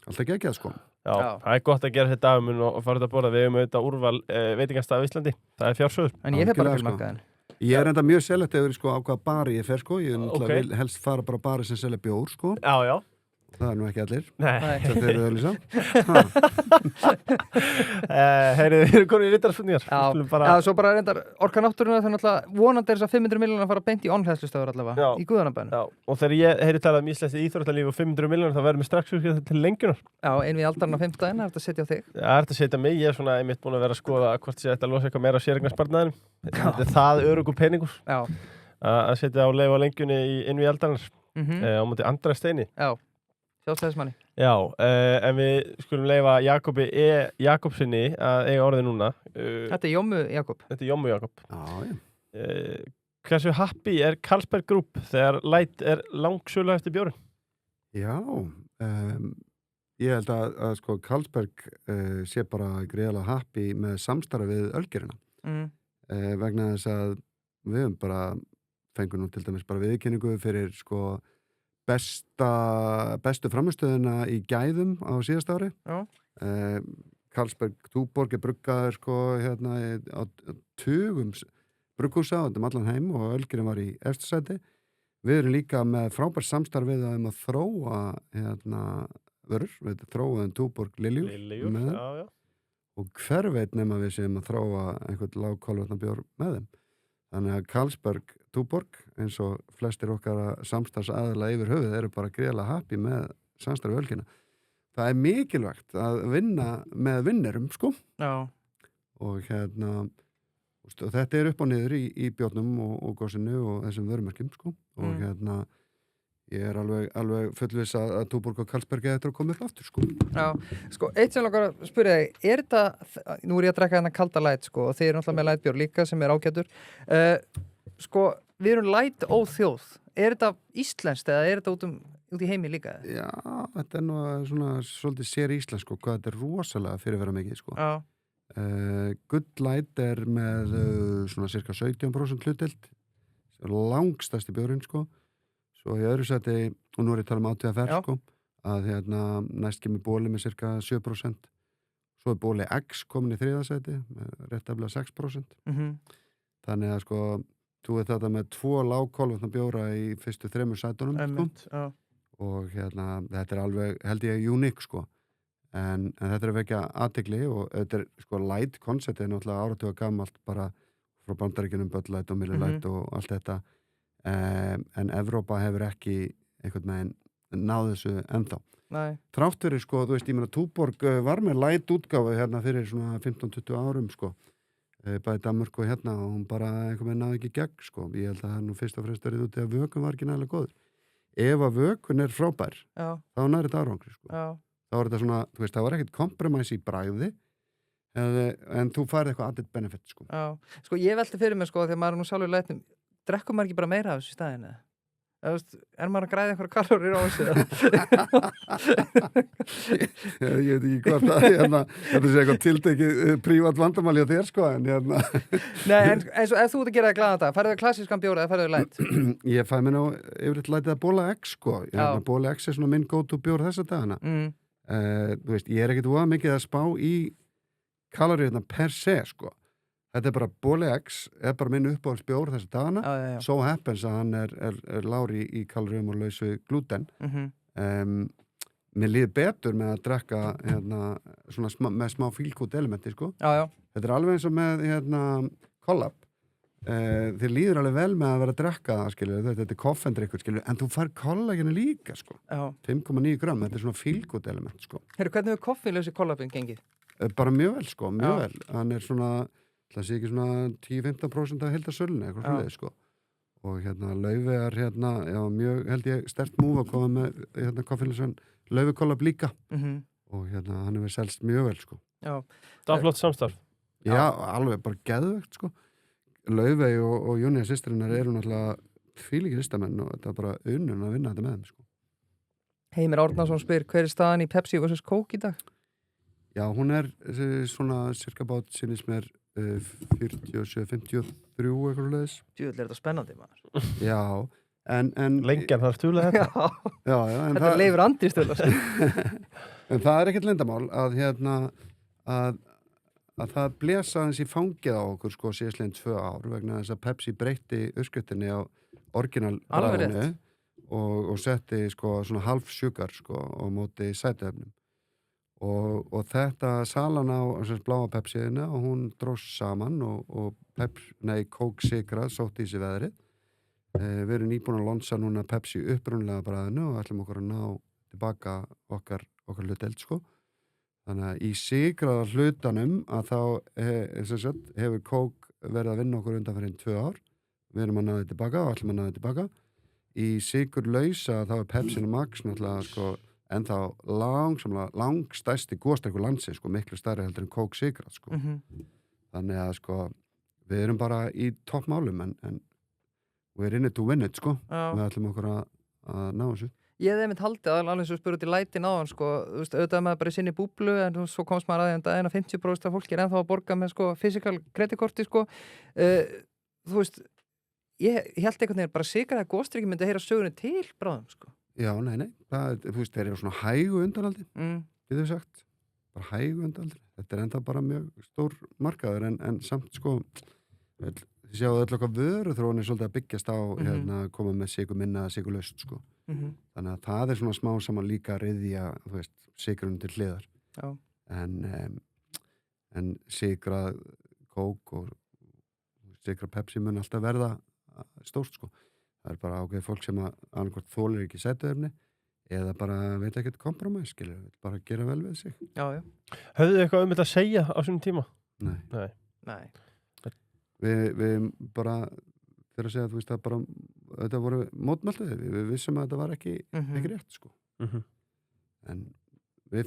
alltaf geggjað sko. Já, það er gott að gera þetta dagum og fara þetta að borða. Við hefum auðvitað úrval veitingastað á Íslandi. Það er fjársögur. En ég hef bara grillmarkaðin. Ég er enda mjög selektífur sko á hvaða bari ég fer sko. Ég vil helst fara bara á bari sem selja bjór sko. Já. Það er nú ekki allir. Nei. Það þeir eru auðvitað. Heyrðu, við erum komin í riddarspurningar. Já, svo bara reyndar orka náttúruna þannig að vonandi er þess að 500 milljónar að fara beint í onhleðslustöður allavega í Guðanabænum. Já, og þegar ég heyri talað um íslenskt íþróttalíf og 500 milljónar þá verðum við strax fyrir til lengjunar. Já, við aldarinn á 5. daginn, það er þetta að setja á þig. Já, það er þetta að setja mig. Ég er svona einmitt búin að vera að skoða hvort sé þetta losa eitthvað meira á séreignarsparnaðinum. Þetta er það örugur peningur. Já. Að setja á leið á lengjunni inn við aldarinnar á móti Andra Steini. Já. Sjálfstæðismanni. Já, en við skulum leyfa Jakobi Jakobsinni að eiga orðið núna. Þetta er Jómmu Jakob. Þetta er Jómmu Jakob. Já. Hversu happy er Carlsberg Group þegar Light er langsölu eftir bjórinn? Já, ég held að sko Carlsberg sé bara greiðlega happy með samstarfi við ölgerina. Vegna þess að við höfum bara fengum nú til dæmis bara viðurkenningu fyrir sko bestu frammistöðuna í gæðum á síðasta ári. Carlsberg Tuborg er bruggaður sko á tugum brugghúsa og allan heim og Ölgerinn var í efstu sæti. Við erum líka með frábært samstarf við að þróa vörur, við þróaðum Túborg Liljur með þeim og hver veit nema við séum að þróa einhvern lágkolvetna bjór með þeim. Þannig að Carlsberg Túborg, eins og flestir okkar samstarfsaðila yfir höfuð, eru bara gríðarlega happy með samstarf Ölgerina. Það er mikilvægt að vinna með vinnerum, sko. Já. Og og þetta er upp og niður í bjórnum og gósinu og þessum vörumerkjum, sko. Og ég er alveg fullviss að Túborg og Carlsberg eftir að koma upp aftur, sko. Já, sko, eitt sem langar að spyrja þig, er þetta, nú er ég að drekka þennan kalda light, sko, og þið eru náttúrulega með lightbjór líka sem er ágætur. Sko, við erum light óþjóð. Er þetta íslenskt eða er þetta út í heimi líka? Já, þetta er nú svona svolítið sér íslenskt, sko, hvað þetta er rosalega fyrirvera mikið, sko. Já. Good Light er með svona cirka 17% hlutdeild, langstærsti bjórinn, sko. Svo í öðru sæti, og nú er ég að tala um ATFR, sko, að næst kemur Bóli með cirka 7%. Svo er Bóli X komin í þriða sæti með réttaflega 6%. Þannig að, sko, þú veit þetta með 2 lágkolvetna bjóra í fyrstu 3 sætunum, sko. Og þetta er alveg, held ég, uník, sko. En þetta er að vekja athygli og þetta er, sko, light konceptið er náttúrulega áratuga gamalt bara frá Bandaríkjunum, Bud Light og Miller Light og allt þetta. En Evrópa hefur ekki einhvern veginn náð þessu ennþá. Nei. Þrátt fyrir, sko, þú veist, ég meina Túborg var með light útgáfu fyrir svona 15-20 árum, sko. Bæði Danmörku og og hún bara einhvern veginn náði ekki gegn, sko. Ég held að það nú fyrst og fremst verið út í að vökun var ekki nægilega góður. Ef að vökun er frábær, þá næri þetta árangri, sko. Já. Þá var þetta svona, þú veist, það var ekkert kompromiss í bragði en þú farið eitthvað added benefit, sko. Já, sko, ég velti fyrir mig, sko, þegar maður nú sjálfur lætnum, drekkum maður ekki bara meira af þessu í staðinu? Er maður að græða einhverja kalórir á þessu? Ég veit ekki hvort að þetta sé eitthvað tiltekið prívat vandamáli á þér, sko, en Nei, en eins og ef þú ert að gera það glaðan dag, færðu þau klassískan bjór eða færðu þau light? Ég fæ mér nú yfirleitt lightið að Bóla X, sko. Bóla X er svona minn go-to bjór þessa dagana. Þú veist, ég er ekkert voða mikið að spá í kaloríurnar per se, sko. Þetta er bara Bóli X, er bara minn uppáhaldsbjór þessa dagana. So happens að hann er lágur í kaloríum og laus við glúten. Mér líður betur með að drekka svona með smá feel-good elementi, sko. Þetta er alveg eins og með Collab. Þér líður alveg vel með að vera að drekka það, skilur, þetta er koffendrykkur, skilur, en þú fær kollagenu líka, sko. 5,9 gram, þetta er svona feel-good element, sko. Hvernig hefur koffínlausi kollabin gengið? Bara mjög vel, sko, mjög vel. Hann er svona, það sé ekki svona 10-15% af heildarsölunni, eitthvað svoleiðis, sko. Og Laufeyjar, já, mjög, held ég, sterkt múf að koma með koffínlausan Laufey-kollab líka. Og hann hefur selst mjög vel, sko. Já. Það var flott samstarf. Já, alveg bara geðvegt, sko. Laufey og Jóníða systrinnar eru náttúrulega fílíkir listamenn og þetta er bara unnun að vinna þetta með þeim, sko. Heimir Árnason spyr, hver er staðan í Pepsi vs. Coke í dag? Já, hún er svona cirka bát sinnis mér 47-53 eitthvað leðis. Djúvill er þetta spennandi, maður. Já, en lengjan þarf stúlega þetta. Já, þetta leifur andri stúlega. En það er ekkert leyndarmál að það blesa aðeins í fangið á okkur, sko, síðastliðin 2 ár vegna þess að Pepsi breytti uppskriftinni á orginalbragðinu og setti, sko, svona half sugar, sko, á móti sætuefnum og þetta salan á bláa Pepsiðina og hún dróst saman og Coke sigrað sótt í sig veðrið. Við erum nýbúin að lonsa núna Pepsi upprunlega bragðinu og ætlum okkur að ná tilbaka okkar hlutdeild, sko. Þannig að í sigraða hlutanum að þá hefur Coke verið að vinna okkur undanfarinn 2 ár. Við erum að ná þið tilbaka og ætlum að ná þið tilbaka. Í sigurlausa þá er Pepsi og Max náttúrulega, sko, ennþá langstærsti gosdrykkur landsins, sko, miklu stærri heldur en Coke sigrað, sko. Þannig að, sko, við erum bara í toppmálum en we're in it to win it, sko. Við ætlum okkur að ná þessu. Ég hefði einmitt haldið alveg eins og spurði út í lætin á hann, sko, þú veist, auðvitað maður bara í sinni búblu en svo komst maður að daginn að 50% af fólki er ennþá að borga með, sko, physical kreditkorti, sko. Þú veist, ég held einhvern veginn bara sigraða góstrykki myndi að heyra sögunni til bráðum, sko. Já, nei, þú veist, þeir eru svona hægu undanaldi, getur við sagt, bara hægu undanaldi. Þetta er enda bara mjög stór markaður en samt, sko, þið sjáu öll okkar vöruþróun svolítið að byggjast á hérna, koma með sykur minna eða sykurlaust sko. Þannig að það er svona smá saman líka að ryðja, þú veist, sykurinn til hliðar. Já. En sykra kók og sykra Pepsi mun alltaf verða stórt sko. Það er bara ákveðið fólk sem annarkvort þolir ekki sætuefni eða bara veit ekkert kompromiss, skilur, bara gera vel við sig. Já. Höfðu þið eitthvað þetta að segja á sínum tíma? Nei. Við bara fyrir að segja, þú veist, að bara þetta voru mótmæltið, við vissum að þetta var ekki rétt sko. En við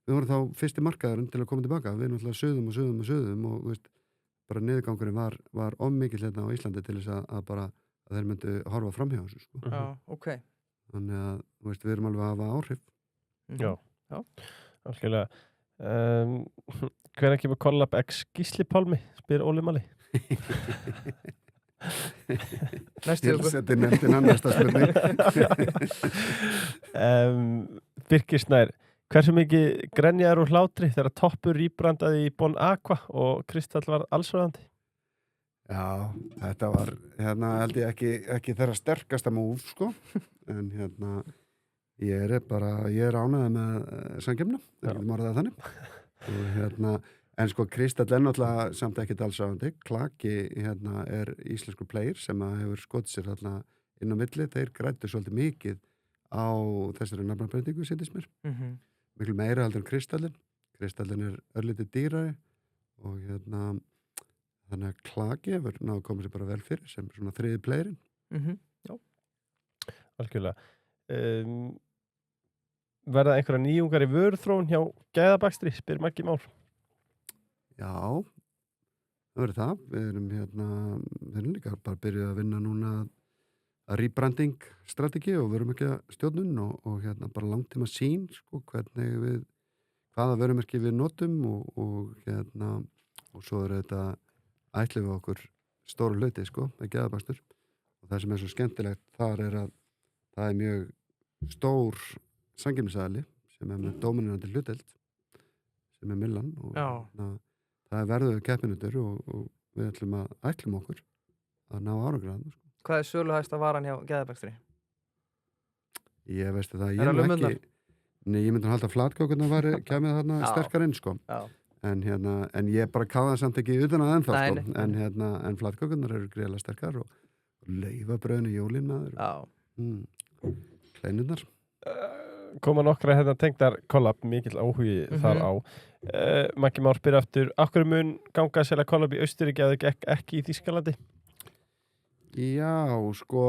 vorum þá fyrsti markaðurinn til að koma tilbaka, við náttúrulega suðum og veist, bara niðurgangurinn var mikill hérna á Íslandi til þess að bara að þeir myndu horfa framhjá þessu sko. Já, ok. Þannig að, þú veist, við erum alveg að hafa áhrif. Já, algjörlega. Hvenær kemur Collab X Gísli Pálmi, spyr Óli Mali. Næstu ykkur. Ég seti nefndin að næsta spurning. Birgir Snær, hversu mikið grenjaður úr hlátri þegar Toppur rýbrandaði í Bon Aqua og Kristall var allsráðandi? Já, þetta var, hérna, held ég ekki þeirra sterkasta múf, sko, en hérna, ég er ánægður með samkeppnina, ekki margðað þannig, og hérna, en sko, Kristall er náttúrulega samt ekkert allsráðandi, Klaki, hérna, er íslenskur player sem hefur skotið sér hérna inn á milli, þeir græddu svolítið mikið á þessari nafnabreytingu, sýndist mér, miklu meira heldur en Kristallin er örlítið dýrari og hérna, þannig að Klaki hefur náðu að koma sér bara vel fyrir sem svona þriði playerinn. Já. Algjörlega. Verða einhverja nýjungar í vöruþróun hjá Gæðabakstri, spyr Maggi Már? Já, það verður það. Við erum líka bara byrjuð að vinna núna að rebranding strategi og verum ekki að stjórnun og hérna bara langtíma sín, sko, hvaða vörumerki við notum og hérna, og svo er þetta ætlum við okkur stóru hluti, sko, með Gæðabakstur og það sem er svo skemmtilegt þar er að það er mjög stór samkeppnisaðili sem er með dóminirandi hlutdeild sem er Millan og það er verðuð keppinautur og við ætlum okkur að ná árangur. Sko. Hvað er söluhæsta varan hjá Gæðabakstri? Ég veistu það, ég myndi að halda flatkökurnar var kemið þarna sterkar inn, sko. Já. En ég bara káða samt ekki utan að ennþá, sko. En flatkökurnar eru greiðlega sterkar og laufabrauðin í jólin maður. Kleinurnar. Koma nokkra tengdar Collab, mikill áhugi þar á. Maggi Már spyr aftur, af hverju mun ganga að selja Collab í Austurríki að þau ekki í Þýskalandi? Já, sko,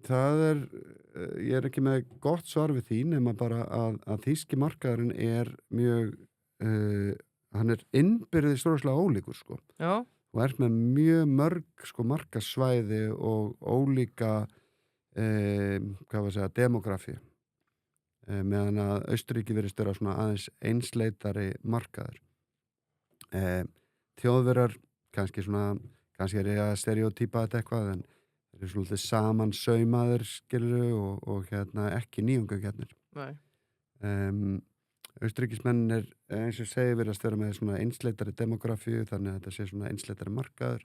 ég er ekki með gott svar við því nema bara að þýski markaðurinn er mjög hann er innbyrðið stórlega ólíkur, sko. Já. Og er með mjög mörg, sko, markasvæði og ólíka demografi meðan að Austurríki virðist vera svona aðeins einsleitari markaður. Þjóðverjar kannski er ég að stereotýpa þetta eitthvað en þeir eru svolítið saman saumaður, skilur og ekki nýjungagjarnir. Nei. Austurríkismenn er eins og segi verið að störa með svona einsleitari demografíu þannig að þetta sé svona einsleitari markaður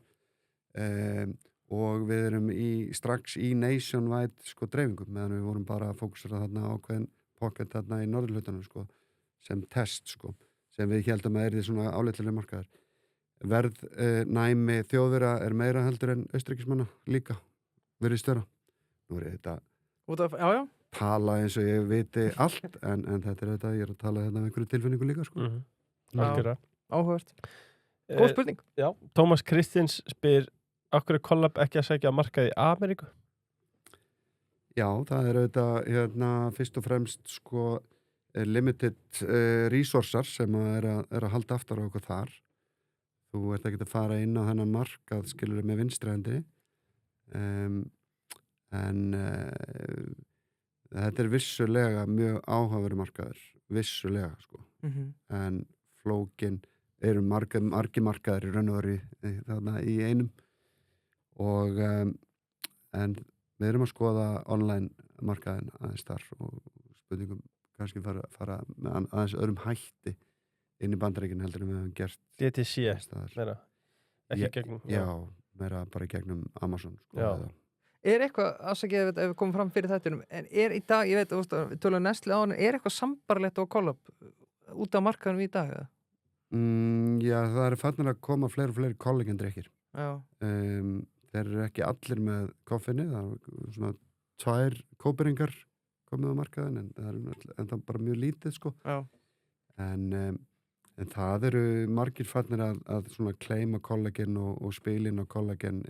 og við erum strax í nationwide, sko, dreifingum meðan við vorum bara að fókusera þarna ákveðin pocket þarna í norðurhlutanum, sko, sem test, sko, sem við heldum að því svona áleitlega markaður. Næmi Þjóðverja er meira heldur en Austurríkismanna líka verið störa. Nú er þetta tala eins og ég viti allt en þetta er þetta, ég er að tala með einhverju tilfinningu líka, sko. Áhugavert. Góð spurning. Já, Tómas Kristins spyr, af hverju Collab ekki að segja markaði í Ameríku? Já, það er auðvitað fyrst og fremst, sko, limited resources sem er að halda aftar á okkur þar. Þú ert ekki að fara inn á þennan markað, skilur með vinstri en þetta er vissulega mjög áhugaverður markaður, vissulega, sko. En flókin eru margir markaður í raun og veru þarna í einum og en við erum að skoða online markaðin aðeins þar og spurningum kannski fara með aðeins öðrum hætti inn í Bandaríkinn heldur en við hefum gert DTC, meina. ekki gegnum Já, meira bara gegnum Amazon sko, eitthvað, afsakið ef við komum fram fyrir þetta en í dag, ég veit, við tölum Nestle á hann, eitthvað sambarlegt á Collab út af markaðunum í dag? Já, það er fannir að koma fleiri kollagendrykkir. Þeir eru ekki allir með koffinni, það er svona 2 kóperingar komið á markaðin en það er bara mjög lítið sko. En það eru margir fannir að svona kleima kollagen og spilin á kollagen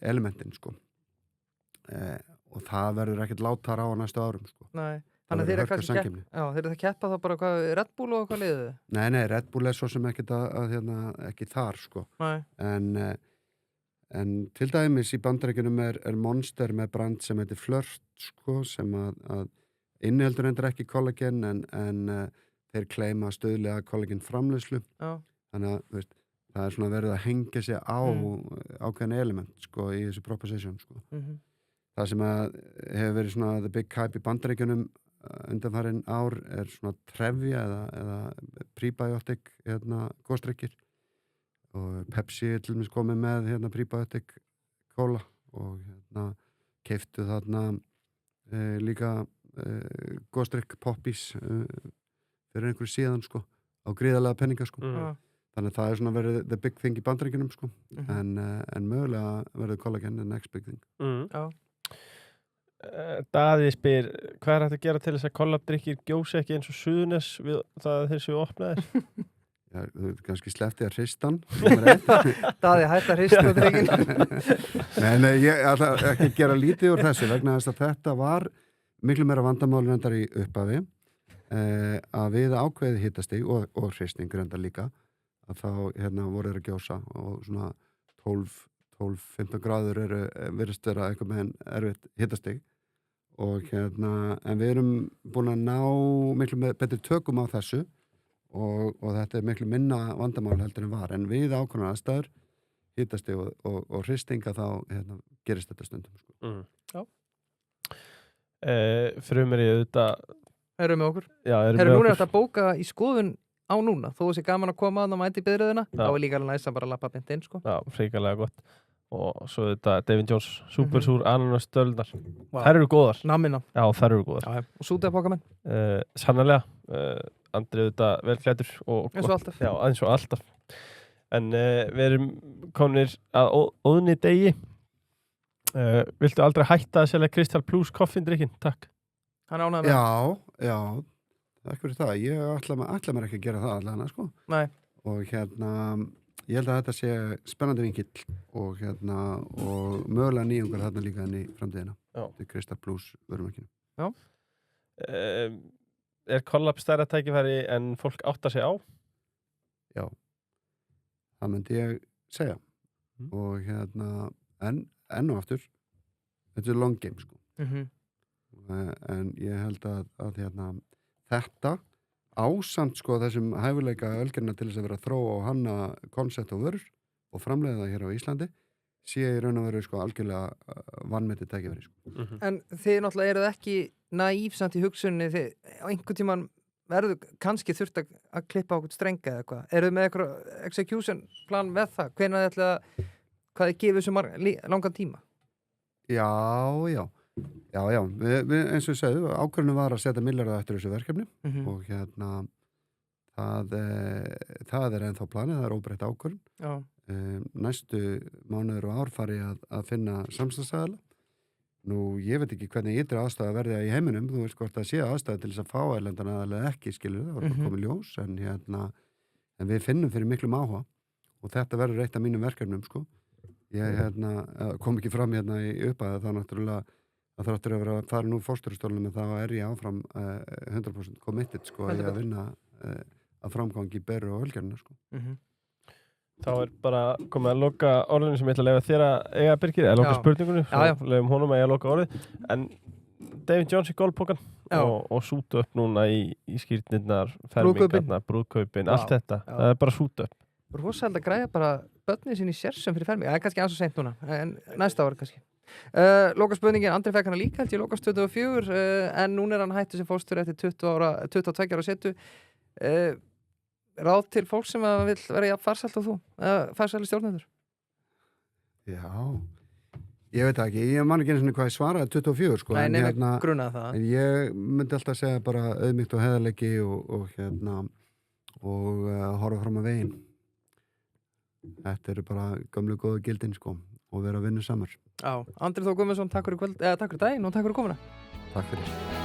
elementin sko. Og það verður ekkert látar á næstu árum sko. Nei. Þannig að þeir eru það keppa þá bara hvað, Red Bull og hvað liðið? Nei, Red Bull er svo sem ekki þar sko. En til dæmis í Bandaríkjunum er Monster með brand sem heitir Flirt sko, sem að inniheldur endur ekki kollagen en þeir kleima stöðlega kollagen framleiðslu. Þannig að það er svona verið að hengja sig á ákveðin element sko, í þessu proposition sko. Það sem að hefur verið svona the big hype í Bandaríkjunum undanfarin ár er svona trefja eða prebiotic góðstrykkir og Pepsi er til dæmis komið með prebiotic kóla og keyptu þarna líka góðstrykk Poppies fyrir einhverju síðan sko á gríðarlega penninga sko þannig að það er svona verið the big thing í Bandaríkjunum sko en mögulega verið kollagen the next big thing Daði spyr, hvað er hægt að gera til þess að kollabdrykkir gjósi ekki eins og Suðurnes við það að þeir séu opnaðir? Já, þú veit kannski sleppti að hristan. Daði hætt að hrista drykkin. Nei, ég ætla ekki að gera lítið úr þessu vegna þess að þetta var miklu meira vandamálur endar í upphafi að við ákveðið hitastig og hristing reyndar líka að þá voru þeir að gjósa og svona 12-15 gráður virðist vera eitthvað með erfitt hitastig og en við erum búin að ná miklu betri tökum á þessu og þetta er miklu minna vandamál heldur en var en við ákveðnar aðstæður hitastig og hristinga þá gerist þetta stundum sko. Já Frumir ég auðvitað Erum með okkur? Já, núna er þetta bóka í skoðun á núna, þó þessi gaman að koma að mæta í biðröðina, þá er líka alveg næst að bara lappa beint inn sko. Já, fríkalega gott og svo þetta David Jones Supersúr ananas döldar þær eru góðar Namina. Já, þær eru góðar og sútaði pókamenn sannarlega Andri þetta vel klæddur eins og alltaf já, eins og alltaf en við erum komnir að óðni degi viltu aldrei hætta að selja Crystal Plus koffindrykkin? Takk hann ánægði með já, takk fyrir það ég ætla mér ekki að gera það allavega sko. Nei. Og ég held að þetta sé spennandi vinkill og og mögulega nýjungar þarna líka inn í framtíðina til Crystal Plus vörumerkinu. Já. Er Collab stærra tækifæri en fólk áttar sig á? Já. Það myndi ég segja. Og enn og aftur þetta er long game sko. En ég held að þetta ásamt sko þessum hæfileika ölgerina til þess að vera að þróa og hanna koncept og vörur og framleiða það hér á Íslandi sé í raun og veru sko algjörlega vanmetið tækifæri sko. En þið náttúrulega eruð ekki naív samt í hugsunni þið á einhvern tímann verður kannski þurft að klippa okkur strenga eða eitthvað eruð með eitthvað execution plan með það hvenær þið ætla hvað þið gefið svo langan tíma? Já við eins og ég segðu ákvörðunum var að setja milljarða eftir þessu verkefni og það er ennþá planið, það er óbreytt ákvörðun næstu mánuður og ár fari að finna samstagsaðala nú ég veit ekki hvernig ytri aðstæða verði í heiminum, þú veist hvort það sé aðstæða til þess að fá erlendan aðalega ekki skilur það var bara komið ljós en við finnum fyrir miklum áhuga og þetta verður eitt af mínum verkefnum sko ég kom ekki fram í uppæða þá náttúrulega að þáttur að vera að fara nú fórstjórastólunum en þá er ég áfram 100% committed sko að vinna að framgangi í beru og ölgerinu sko. Þá er bara komið að loka orðinu sem ég ætla að leyfa þér að eiga Birgir, eða loka spurningunni svo leyfum honum að eiga að loka orðið en David Jones í golfpókan og sútu upp núna í skýrnirnar fermingarna, brúðkaupin, allt þetta það er bara sútu upp rosalega græða bara börnið sín í sérsum fyrir fermingar, það er kannski aðeins og seint núna en næsta ára kannski Loka spurningin, Andri fekk hana líka held ég lokast 24 en núna er hann hættu sem fóstur eftir 22 ára setu ráð til fólk sem vil vera farsælt og þú, farsæli stjórnendur? Já, ég veit ekki, ég man ekki eins og hvað ég svaraði 24 sko. Nei, nefnir grunaði það. En ég myndi alltaf segja bara auðmýkt og heiðarleiki og horfa fram að veginn. Þetta eru bara gömlu góðu gildin sko og vera að vinna samar. Já, Andri Þór Guðmundsson, takk fyrir daginn og takk fyrir komuna. Takk fyrir.